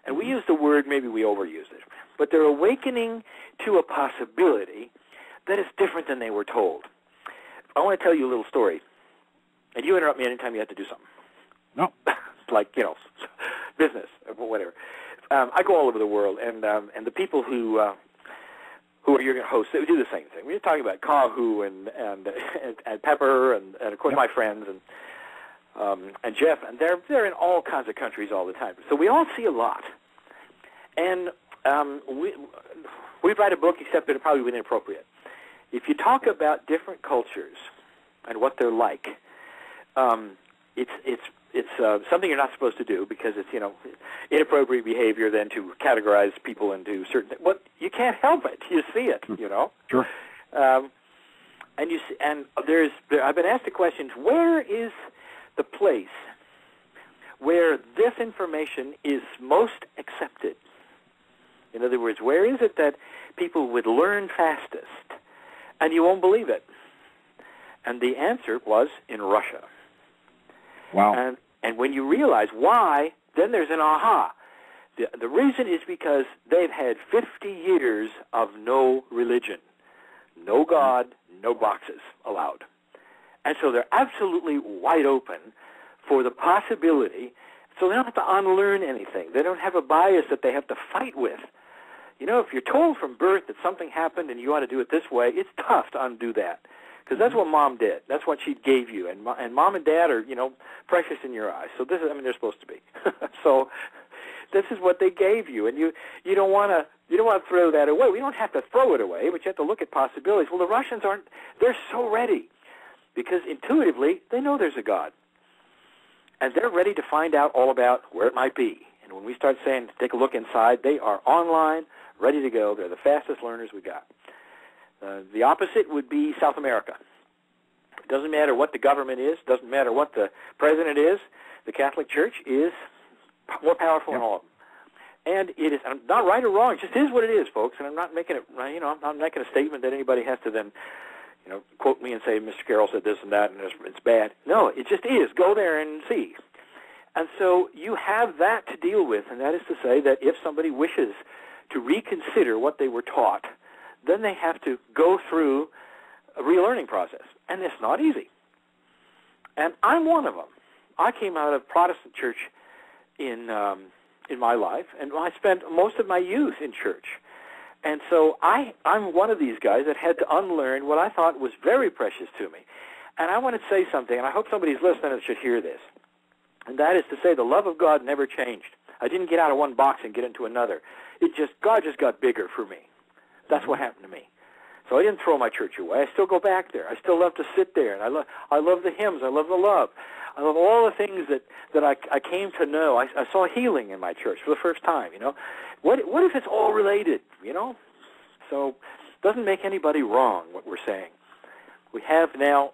[SPEAKER 4] And we use the word, maybe we overuse it, but they're awakening to a possibility that is different than they were told. I want to tell you a little story, and you interrupt me anytime you have to do something.
[SPEAKER 3] No.
[SPEAKER 4] Like, business or whatever. I go all over the world, and the people who are your hosts, they do the same thing. We're talking about Kahu and Pepper and of course my friends and Jeff, and they're in all kinds of countries all the time. So we all see a lot, and we write a book, except that it probably would be inappropriate. If you talk about different cultures and what they're like, it's something you're not supposed to do because it's inappropriate behavior then to categorize people into certain. Well, you can't help it. You see it.
[SPEAKER 3] Sure.
[SPEAKER 4] And you see, and I've been asked the questions: where is the place where this information is most accepted? In other words, where is it that people would learn fastest? And you won't believe it. And the answer was in Russia.
[SPEAKER 3] Wow.
[SPEAKER 4] And when you realize why, then there's an aha. The reason is because they've had 50 years of no religion, no God, no boxes allowed. And so they're absolutely wide open for the possibility, so they don't have to unlearn anything. They don't have a bias that they have to fight with. If you're told from birth that something happened and you ought to do it this way, it's tough to undo that. Because that's what Mom did. That's what she gave you. And Mom and Dad are, precious in your eyes. So they're supposed to be. So this is what they gave you. And you don't want to throw that away. We don't have to throw it away, but you have to look at possibilities. Well, the Russians they're so ready. Because intuitively, they know there's a God. And they're ready to find out all about where it might be. And when we start saying, take a look inside, they are online, ready to go. They're the fastest learners we got. The opposite would be South America. It doesn't matter what the government is, doesn't matter what the president is, the Catholic Church is more powerful than all of them. And it is not right or wrong, it just is what it is, folks, and I'm not making it, I'm not making a statement that anybody has to then, quote me and say, Mr. Carroll said this and that, and it's bad. No, it just is. Go there and see. And so you have that to deal with, and that is to say that if somebody wishes to reconsider what they were taught, then they have to go through a relearning process, and it's not easy. And I'm one of them. I came out of Protestant church in my life, and I spent most of my youth in church. And so I'm one of these guys that had to unlearn what I thought was very precious to me. And I want to say something, and I hope somebody's listening that should hear this, and that is to say the love of God never changed. I didn't get out of one box and get into another. God just got bigger for me. That's what happened to me. So I didn't throw my church away. I still go back there. I still love to sit there, and I love the hymns. I love the love. I love all the things that I came to know. I saw healing in my church for the first time. What if it's all related? So it doesn't make anybody wrong what we're saying. We have now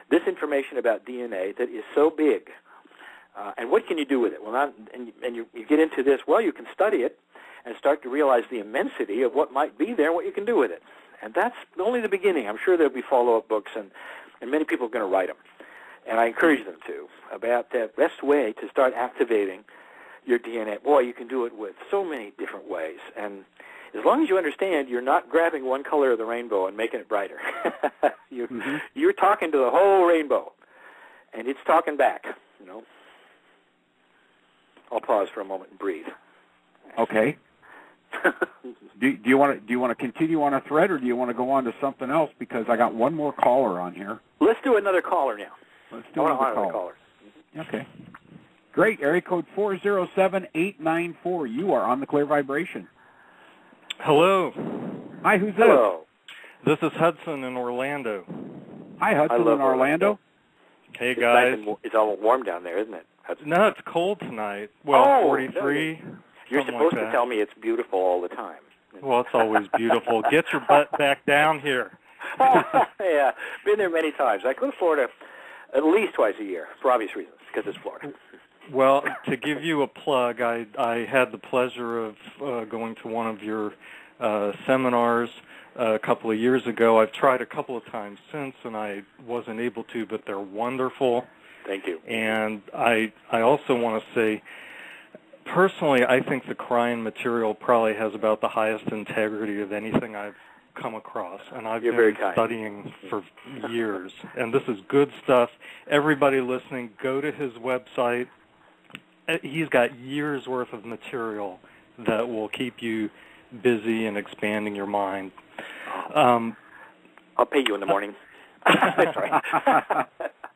[SPEAKER 4] this information about DNA that is so big, and what can you do with it? Well, you get into this. Well, you can study it and start to realize the immensity of what might be there and what you can do with it. And that's only the beginning. I'm sure there'll be follow-up books, and many people are going to write them. And I encourage them to, about the best way to start activating your DNA. Boy, you can do it with so many different ways. And as long as you understand you're not grabbing one color of the rainbow and making it brighter. You're talking to the whole rainbow, and it's talking back, I'll pause for a moment and breathe.
[SPEAKER 3] Okay. do you want to continue on a thread, or do you want to go on to something else? Because I got one more caller on here.
[SPEAKER 4] Let's do another caller now.
[SPEAKER 3] Let's do another caller. Okay. Great. Area code 407-894. You are on the Clear Vibration.
[SPEAKER 6] Hello.
[SPEAKER 3] Hi, who's this?
[SPEAKER 4] Hello.
[SPEAKER 6] This is Hudson in Orlando.
[SPEAKER 3] Hi, Hudson in Orlando.
[SPEAKER 6] Hey, guys.
[SPEAKER 4] Nice, it's all warm down there, isn't it, Hudson?
[SPEAKER 6] No, it's cold tonight. Well, 43.
[SPEAKER 4] You're supposed to tell me it's beautiful all the time.
[SPEAKER 6] Well, it's always beautiful. Get your butt back down here.
[SPEAKER 4] Yeah, been there many times. I go to Florida at least twice a year for obvious reasons, because it's Florida.
[SPEAKER 6] Well, to give you a plug, I had the pleasure of going to one of your seminars a couple of years ago. I've tried a couple of times since, and I wasn't able to, but they're wonderful.
[SPEAKER 4] Thank you.
[SPEAKER 6] And I also want to say, personally, I think the Kryon material probably has about the highest integrity of anything I've come across, and I've
[SPEAKER 4] You're
[SPEAKER 6] been studying for years. And this is good stuff. Everybody listening, go to his website. He's got years' worth of material that will keep you busy and expanding your mind.
[SPEAKER 4] I'll pay you in the morning. Sorry.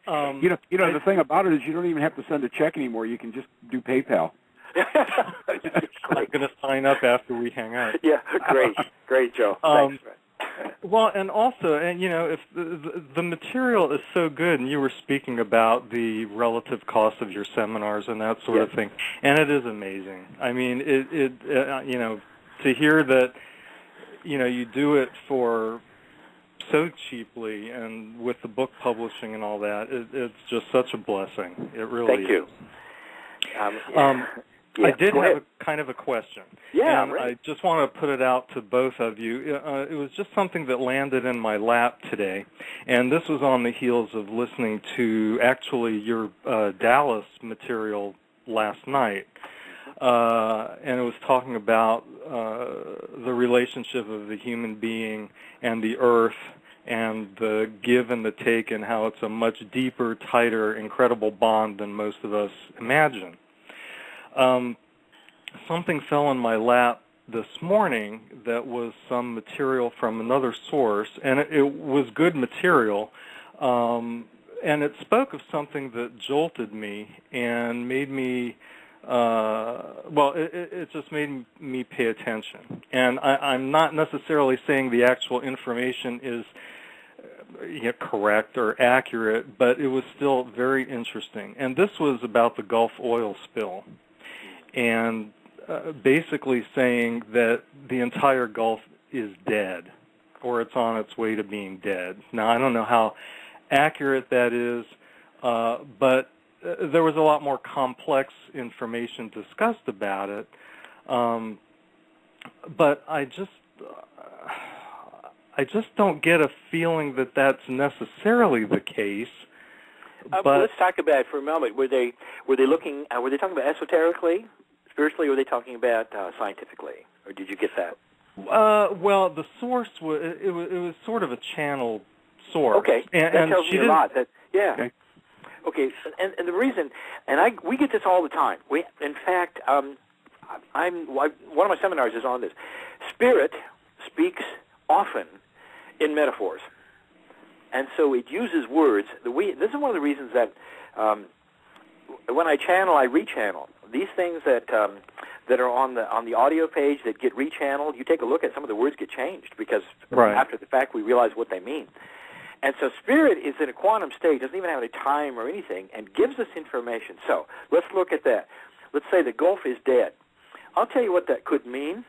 [SPEAKER 3] The thing about it is you don't even have to send a check anymore. You can just do PayPal.
[SPEAKER 6] I'm going to sign up after we hang out.
[SPEAKER 4] Yeah, great, Joe. Thanks, man.
[SPEAKER 6] Well, and also, if the material is so good, and you were speaking about the relative cost of your seminars and that sort of thing, and it is amazing. I mean, to hear that, you do it for so cheaply, and with the book publishing and all that, it's just such a blessing. It really is.
[SPEAKER 4] Thank you.
[SPEAKER 6] I did have kind of a question.
[SPEAKER 4] Yeah,
[SPEAKER 6] and I just want to put it out to both of you. It was just something that landed in my lap today, and this was on the heels of listening to actually your Dallas material last night, and it was talking about the relationship of the human being and the earth and the give and the take, and how it's a much deeper, tighter, incredible bond than most of us imagine. Something fell in my lap this morning that was some material from another source, and it was good material, and it spoke of something that jolted me and made me, it just made me pay attention. And I'm not necessarily saying the actual information is correct or accurate, but it was still very interesting. And this was about the Gulf oil spill, and basically saying that the entire Gulf is dead, or it's on its way to being dead. Now, I don't know how accurate that is, but there was a lot more complex information discussed about it. But I just don't get a feeling that that's necessarily the case.
[SPEAKER 4] But let's talk about it for a moment. Were they talking about esoterically, spiritually, or were they talking about scientifically, or did you get that?
[SPEAKER 6] Well, the source it was sort of a channel source.
[SPEAKER 4] Okay, that tells me a lot. Okay, and the reason, we get this all the time. In fact, one of my seminars is on this. Spirit speaks often in metaphors, and so it uses words. This is one of the reasons that when I channel, I rechannel. These things that are on the audio page that get rechanneled, you take a look at, some of the words get changed because after the fact we realize what they mean. And so spirit is in a quantum state, doesn't even have any time or anything, and gives us information. So let's look at that. Let's say the Gulf is dead. I'll tell you what that could mean.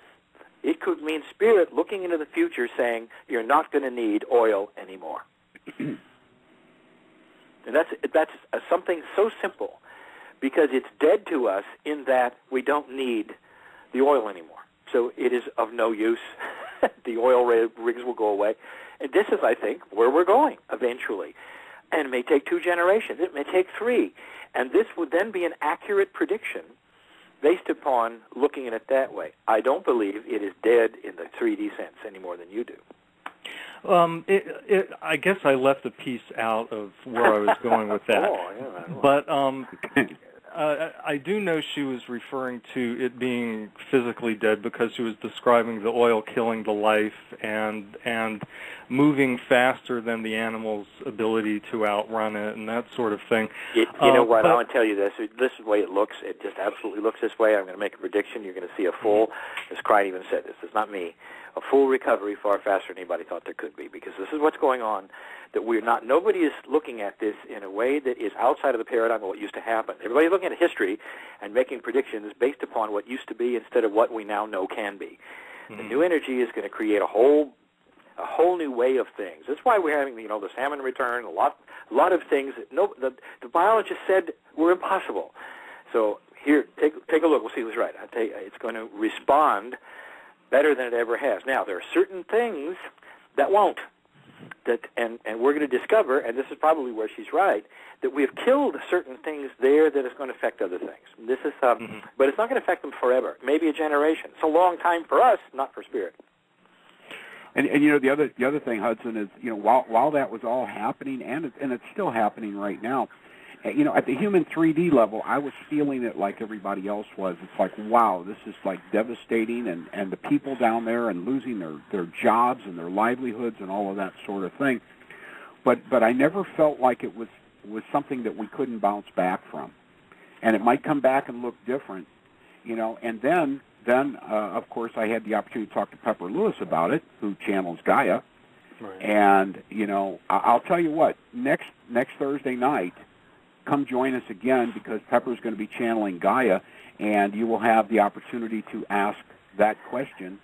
[SPEAKER 4] It could mean spirit looking into the future saying, you're not going to need oil anymore. And that's something so simple, because it's dead to us in that we don't need the oil anymore. So it is of no use. The oil rigs will go away. And this is, I think, where we're going eventually. And it may take 2 generations. It may take 3. And this would then be an accurate prediction based upon looking at it that way. I don't believe it is dead in the 3D sense any more than you do.
[SPEAKER 6] I guess I left a piece out of where I was going with that. But I do know she was referring to it being physically dead because she was describing the oil killing the life and moving faster than the animal's ability to outrun it and that sort of thing.
[SPEAKER 4] You know what? I want to tell you this. This is the way it looks. It just absolutely looks this way. I'm going to make a prediction. You're going to see a full, as Kryon even said this, it's not me, a full recovery far faster than anybody thought there could be, because this is what's going on. That nobody is looking at this in a way that is outside of the paradigm of what used to happen. Everybody's looking at history and making predictions based upon what used to be instead of what we now know can be. The new energy is going to create a whole new way of things. That's why we're having, the salmon return, a lot of things that the biologists said were impossible. So here, take a look. We'll see who's right. I tell you, it's going to respond better than it ever has. Now, there are certain things that won't. And we're going to discover, and this is probably where she's right, that we have killed certain things there that is going to affect other things. This is, but it's not going to affect them forever. Maybe a generation. It's a long time for us, not for spirit.
[SPEAKER 3] And the other thing, Hudson, is while that was all happening, and it's still happening right now. At the human 3D level, I was feeling it like everybody else was. It's like, wow, this is like devastating, and the people down there and losing their jobs and their livelihoods and all of that sort of thing. But I never felt like it was something that we couldn't bounce back from, and it might come back and look different, And then of course, I had the opportunity to talk to Pepper Lewis about it, who channels Gaia, right. And I'll tell you what, next Thursday night, come join us again, because Pepper's going to be channeling Gaia, and you will have the opportunity to ask that question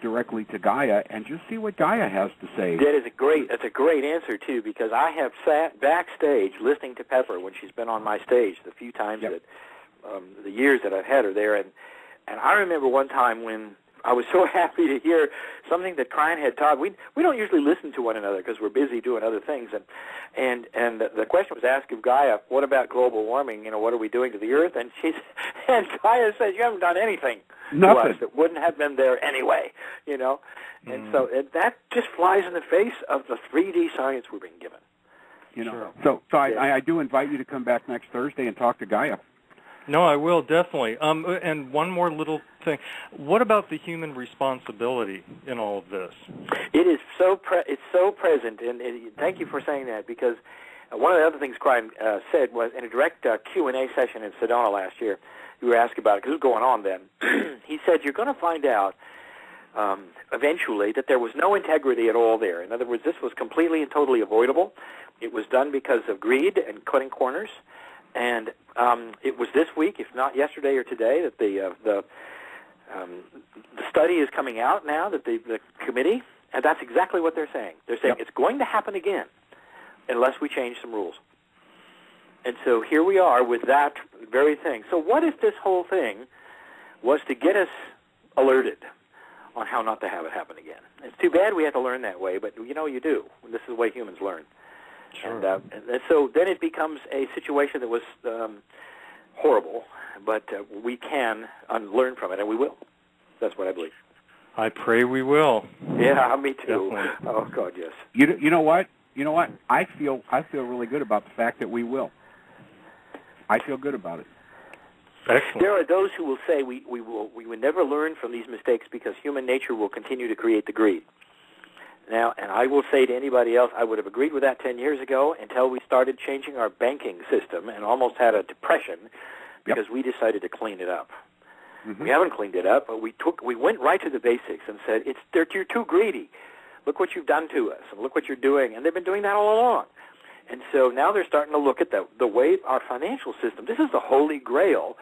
[SPEAKER 3] directly to Gaia and just see what Gaia has to say.
[SPEAKER 4] That's a great answer too, because I have sat backstage listening to Pepper when she's been on my stage the few times that the years that I've had her there, and I remember one time when I was so happy to hear something that Kryon had taught. We don't usually listen to one another because we're busy doing other things, and the question was asked of Gaia, what about global warming? What are we doing to the Earth? And Gaia said, you haven't done anything to us that wouldn't have been there anyway, And so that just flies in the face of the 3D science we're being given.
[SPEAKER 3] Sure. So I do invite you to come back next Thursday and talk to Gaia.
[SPEAKER 6] No, I will, definitely. And one more little thing. What about the human responsibility in all of this?
[SPEAKER 4] It is it's so present, and thank you for saying that, because one of the other things Kryon said was in a direct Q&A session in Sedona last year, you were asked about it because it was going on then. He said, you're going to find out eventually that there was no integrity at all there. In other words, this was completely and totally avoidable. It was done because of greed and cutting corners. And it was this week, if not yesterday or today, that the study is coming out now, that the committee, and that's exactly what they're saying. They're saying it's going to happen again unless we change some rules. And so here we are with that very thing. So what if this whole thing was to get us alerted on how not to have it happen again? It's too bad we have to learn that way, but you do. This is the way humans learn. Sure. And so then it becomes a situation that was horrible, but we can learn from it, and we will. That's what I believe.
[SPEAKER 6] I pray we will.
[SPEAKER 4] Yeah, me too.
[SPEAKER 6] Definitely.
[SPEAKER 4] Oh God, yes.
[SPEAKER 3] You know what? I feel really good about the fact that we will. I feel good about it.
[SPEAKER 6] Excellent.
[SPEAKER 4] There are those who will say we will never learn from these mistakes because human nature will continue to create the greed. Now, and I will say to anybody else, I would have agreed with that 10 years ago until we started changing our banking system and almost had a depression because we decided to clean it up. Mm-hmm. We haven't cleaned it up, but we went right to the basics and said, you're too greedy. Look what you've done to us, and look what you're doing. And they've been doing that all along. And so now they're starting to look at the way our financial system, this is the holy grail.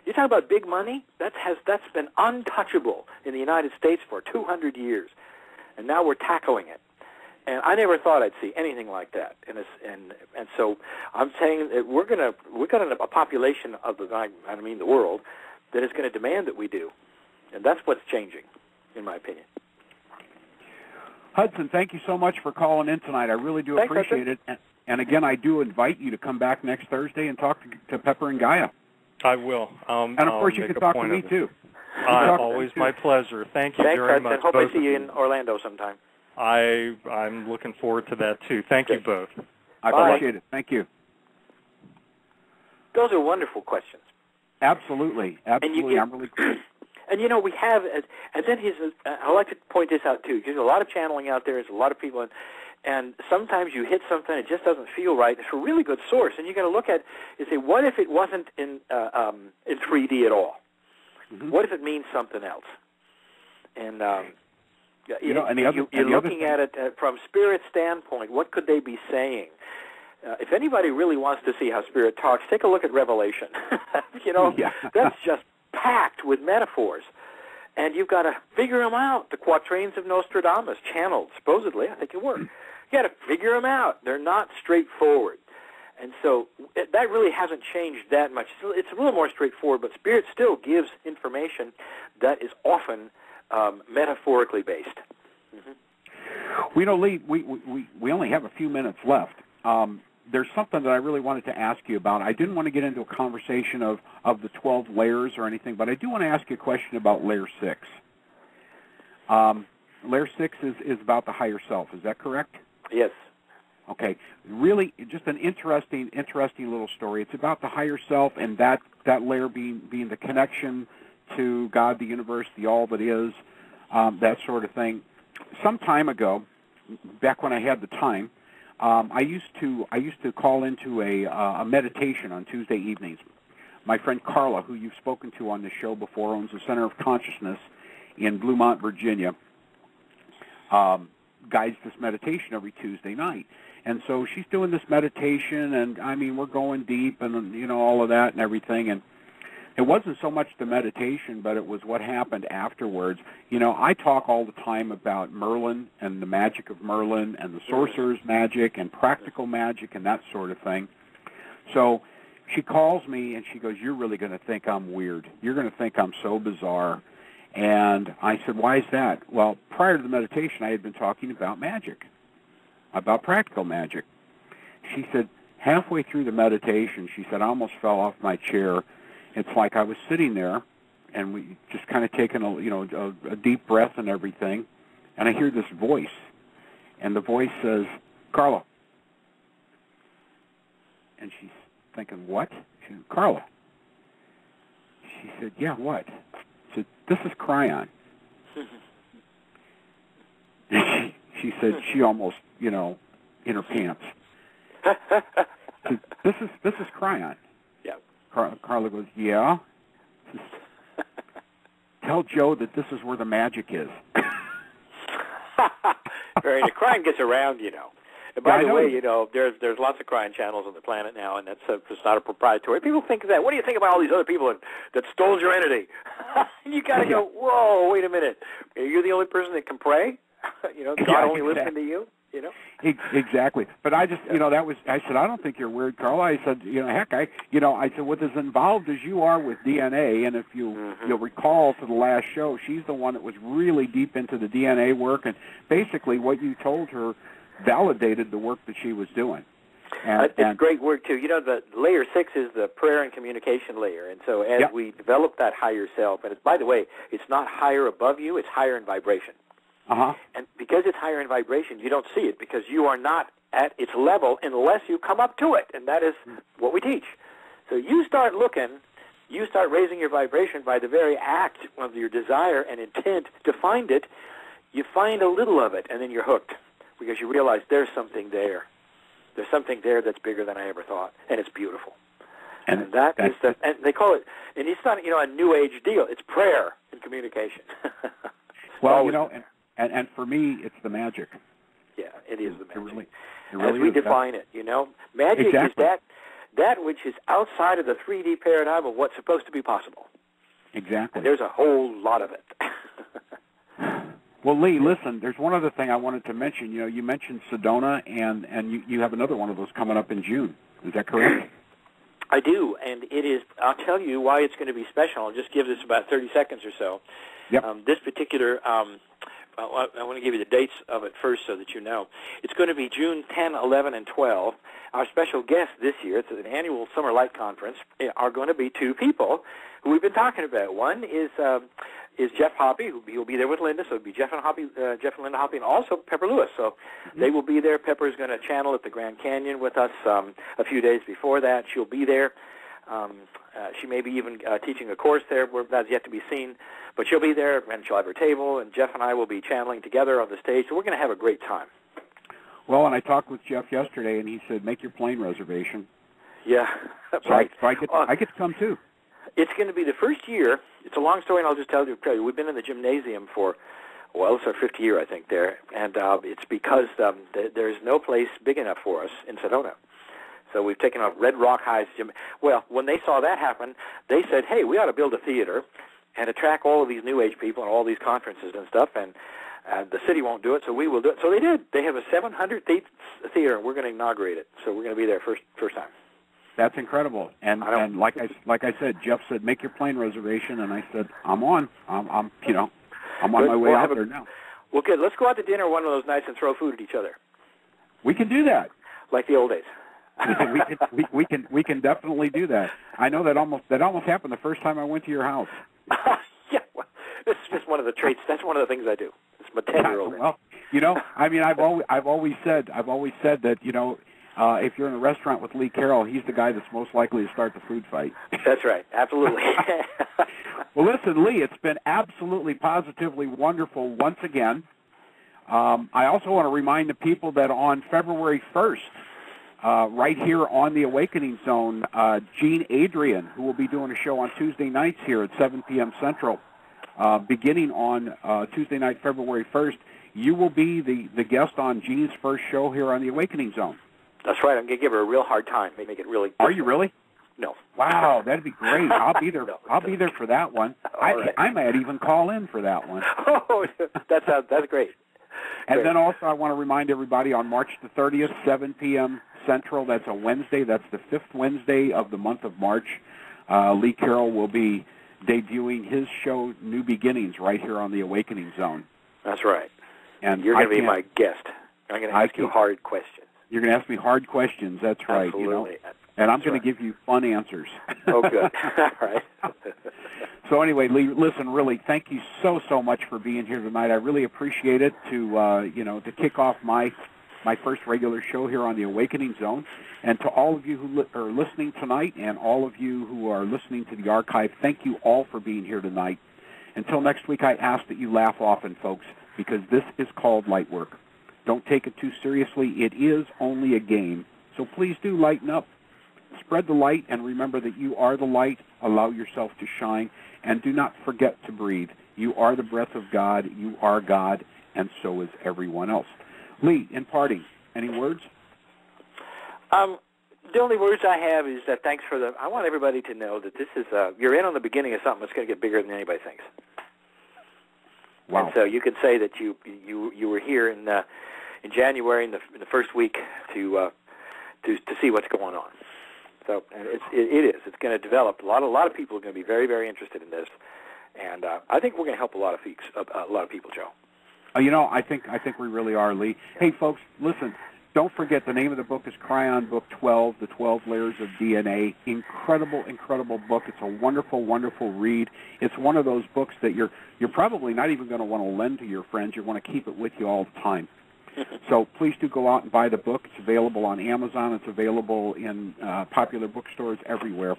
[SPEAKER 4] You talk about big money, that's been untouchable in the United States for 200 years. And now we're tackling it. And I never thought I'd see anything like that. And so I'm saying that we've got a population of the world that is going to demand that we do. And that's what's changing, in my opinion.
[SPEAKER 3] Hudson, thank you so much for calling in tonight. I really do appreciate it. And again, I do invite you to come back next Thursday and talk to Pepper and Gaia.
[SPEAKER 6] I will.
[SPEAKER 3] And of course, you can talk to me too.
[SPEAKER 6] Always my pleasure. Thank you very much.
[SPEAKER 4] Thanks, Hudson. Hope I see you in Orlando sometime.
[SPEAKER 6] I'm looking forward to that too. Thank you both.
[SPEAKER 3] I appreciate it. Thank you.
[SPEAKER 4] Those are wonderful questions.
[SPEAKER 3] Absolutely. I'm really glad.
[SPEAKER 4] And we have, and then I like to point this out too, because there's a lot of channeling out there. There's a lot of people, and sometimes you hit something, it just doesn't feel right. It's a really good source, and you got to look at and say, what if it wasn't in 3D at all? Mm-hmm. What if it means something else? And you're looking at it from Spirit's standpoint. What could they be saying? If anybody really wants to see how Spirit talks, take a look at Revelation. That's just packed with metaphors. And you've got to figure them out. The quatrains of Nostradamus, channeled, supposedly, I think it worked. You got to figure them out. They're not straightforward. And so that really hasn't changed that much. It's a little more straightforward, but Spirit still gives information that is often metaphorically based. Mm-hmm.
[SPEAKER 3] Well, Lee, we only have a few minutes left. There's something that I really wanted to ask you about. I didn't want to get into a conversation of the 12 layers or anything, but I do want to ask you a question about Layer 6. Layer 6 is about the higher self. Is that correct?
[SPEAKER 4] Yes.
[SPEAKER 3] Okay. Really, just an interesting little story. It's about the higher self and that layer being the connection to God, the universe, the all that is, that sort of thing. Some time ago, back when I had the time, I used to call into a meditation on Tuesday evenings. My friend Carla, who you've spoken to on this show before, owns the Center of Consciousness in Bluemont, Virginia, guides this meditation every Tuesday night. And so she's doing this meditation, and I mean, we're going deep and, you know, all of that and everything. And it wasn't so much the meditation, but it was what happened afterwards. You know, I talk all the time about Merlin and the magic of Merlin and the sorcerer's magic and practical magic and that sort of thing. So she calls me and she goes, "You're really going to think I'm weird. You're going to think I'm so bizarre." And I said, "Why is that?" Well, prior to the meditation, I had been talking about magic, about practical magic. She said, halfway through the meditation, she said, "I almost fell off my chair. It's like I was sitting there, and we just kind of taking a deep breath and everything, and I hear this voice, and the voice says, 'Carla.'" And she's thinking, "What?" She said, "Carla." She said, "Yeah, what?" I said, "This is Kryon." And she said she almost, in her pants. Said, This is Kryon.
[SPEAKER 4] Yeah.
[SPEAKER 3] Carla goes, "Yeah." "Tell Joe that this is where the magic is."
[SPEAKER 4] Very nice. Kryon gets around, And by the way, there's lots of Kryon channels on the planet now, and it's not a proprietary. People think that. What do you think about all these other people that stole your entity? And you got to go, whoa, wait a minute. Are you the only person that can pray? God only listening to you?
[SPEAKER 3] Exactly. But I just, I said, "I don't think you're weird, Carla." I said, heck, I said, with as involved as you are with DNA, and if you'll recall to the last show, she's the one that was really deep into the DNA work, and basically what you told her validated the work that she was doing.
[SPEAKER 4] It's great work, too. The layer 6 is the prayer and communication layer, and so as we develop that higher self, and by the way, it's not higher above you, it's higher in vibration.
[SPEAKER 3] Uh-huh.
[SPEAKER 4] And because it's higher in vibration, you don't see it because you are not at its level unless you come up to it, and that is what we teach. So you start looking, you start raising your vibration by the very act of your desire and intent to find it. You find a little of it, and then you're hooked because you realize there's something there. There's something there that's bigger than I ever thought, and it's beautiful. And and they call it, and it's not a New Age deal. It's prayer and communication.
[SPEAKER 3] Well, And for me, it's the magic.
[SPEAKER 4] Yeah, it is the magic.
[SPEAKER 3] It really
[SPEAKER 4] As we
[SPEAKER 3] is.
[SPEAKER 4] define it, magic is that which is outside of the 3D paradigm of what's supposed to be possible.
[SPEAKER 3] Exactly.
[SPEAKER 4] And there's a whole lot of it.
[SPEAKER 3] Well, Lee, listen, there's one other thing I wanted to mention. You mentioned Sedona, and you have another one of those coming up in June. Is that correct?
[SPEAKER 4] I do, and it is. I'll tell you why it's going to be special. I'll just give this about 30 seconds or so.
[SPEAKER 3] Yep.
[SPEAKER 4] This particular... I want to give you the dates of it first so that you know. It's going to be June 10, 11, and 12. Our special guests this year, it's an annual Summer Light Conference, are going to be two people who we've been talking about. One is Jeff Hoppy, who will be there with Linda, so it'll be Jeff and Linda Hoppy, and also Pepper Lewis. So they will be there. Pepper is going to channel at the Grand Canyon with us a few days before that. She'll be there. She may be even teaching a course there. That's yet to be seen. But she'll be there, and she'll have her table, and Jeff and I will be channeling together on the stage. So we're going to have a great time.
[SPEAKER 3] Well, and I talked with Jeff yesterday, and he said, make your plane reservation.
[SPEAKER 4] Yeah, right.
[SPEAKER 3] So I get to come, too.
[SPEAKER 4] It's going to be the first year. It's a long story, and I'll just tell you. We've been in the gymnasium for, it's our 5th year, I think, there. And it's because there's no place big enough for us in Sedona. So we've taken up Red Rock High's gym. Well, when they saw that happen, they said, hey, we ought to build a theater and attract all of these New Age people and all these conferences and stuff, and the city won't do it, so we will do it. So they did. They have a 700-seat theater, and we're going to inaugurate it. So we're going to be there first time.
[SPEAKER 3] That's incredible. And like I said, Jeff said, make your plane reservation, and I said, I'm on. I'm on my way out there now.
[SPEAKER 4] Well, good. Let's go out to dinner one of those nights and throw food at each other.
[SPEAKER 3] We can do that.
[SPEAKER 4] Like the old days.
[SPEAKER 3] we can definitely do that. I know that almost happened the first time I went to your house.
[SPEAKER 4] Yeah, well, it's just one of the traits. That's one of the things I do. It's I'm a 10-year-old.
[SPEAKER 3] Well, I mean, I've always said that, if you're in a restaurant with Lee Carroll, he's the guy that's most likely to start the food fight.
[SPEAKER 4] That's right. Absolutely.
[SPEAKER 3] Well, listen, Lee, it's been absolutely, positively wonderful once again. I also want to remind the people that on February 1st, right here on the Awakening Zone, Gene Adrian, who will be doing a show on Tuesday nights here at 7 p.m. Central, beginning on Tuesday night, February 1st, you will be the guest on Gene's first show here on the Awakening Zone.
[SPEAKER 4] That's right. I'm going to give her a real hard time. Make it really.
[SPEAKER 3] Are you really?
[SPEAKER 4] No.
[SPEAKER 3] Wow, that'd be great. I'll be there.
[SPEAKER 4] No,
[SPEAKER 3] I'll be there for that one.
[SPEAKER 4] Right.
[SPEAKER 3] I might even call in for that one.
[SPEAKER 4] Oh, that's great.
[SPEAKER 3] And then also I want to remind everybody on March the 30th, 7 p.m. Central, that's a Wednesday. That's the 5th Wednesday of the month of March. Lee Carroll will be debuting his show, New Beginnings, right here on the Awakening Zone.
[SPEAKER 4] That's right.
[SPEAKER 3] And
[SPEAKER 4] you're going to be my guest. I'm going to ask you hard questions.
[SPEAKER 3] You're going to ask me hard questions. That's right.
[SPEAKER 4] Absolutely.
[SPEAKER 3] And I'm going to give you fun answers.
[SPEAKER 4] Oh, good. All right.
[SPEAKER 3] So anyway, Lee, listen, really, thank you so much for being here tonight. I really appreciate it to kick off my first regular show here on the Awakening Zone. And to all of you who are listening tonight and all of you who are listening to the archive, thank you all for being here tonight. Until next week, I ask that you laugh often, folks, because this is called light work. Don't take it too seriously. It is only a game. So please do lighten up. Spread the light, and remember that you are the light. Allow yourself to shine, and do not forget to breathe. You are the breath of God. You are God, and so is everyone else. Lee, in parting, any words?
[SPEAKER 4] The only words I have is that thanks for I want everybody to know that this is you're in on the beginning of something that's going to get bigger than anybody thinks.
[SPEAKER 3] Wow.
[SPEAKER 4] And so you can say that you were here in January in the first week to see what's going on. So and it is. It's going to develop. A lot of people are going to be very, very interested in this, and I think we're going to help a lot of people, Joe.
[SPEAKER 3] I think we really are, Lee. Hey, folks, listen. Don't forget the name of the book is Kryon Book 12, The 12 Layers of DNA. Incredible, incredible book. It's a wonderful, wonderful read. It's one of those books that you're probably not even going to want to lend to your friends. You want to keep it with you all the time. So please do go out and buy the book. It's available on Amazon. It's available in popular bookstores everywhere.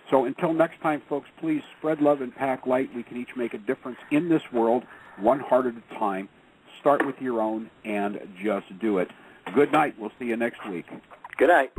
[SPEAKER 3] So until next time, folks, please spread love and pack light. We can each make a difference in this world, one heart at a time. Start with your own and just do it. Good night. We'll see you next week.
[SPEAKER 4] Good night.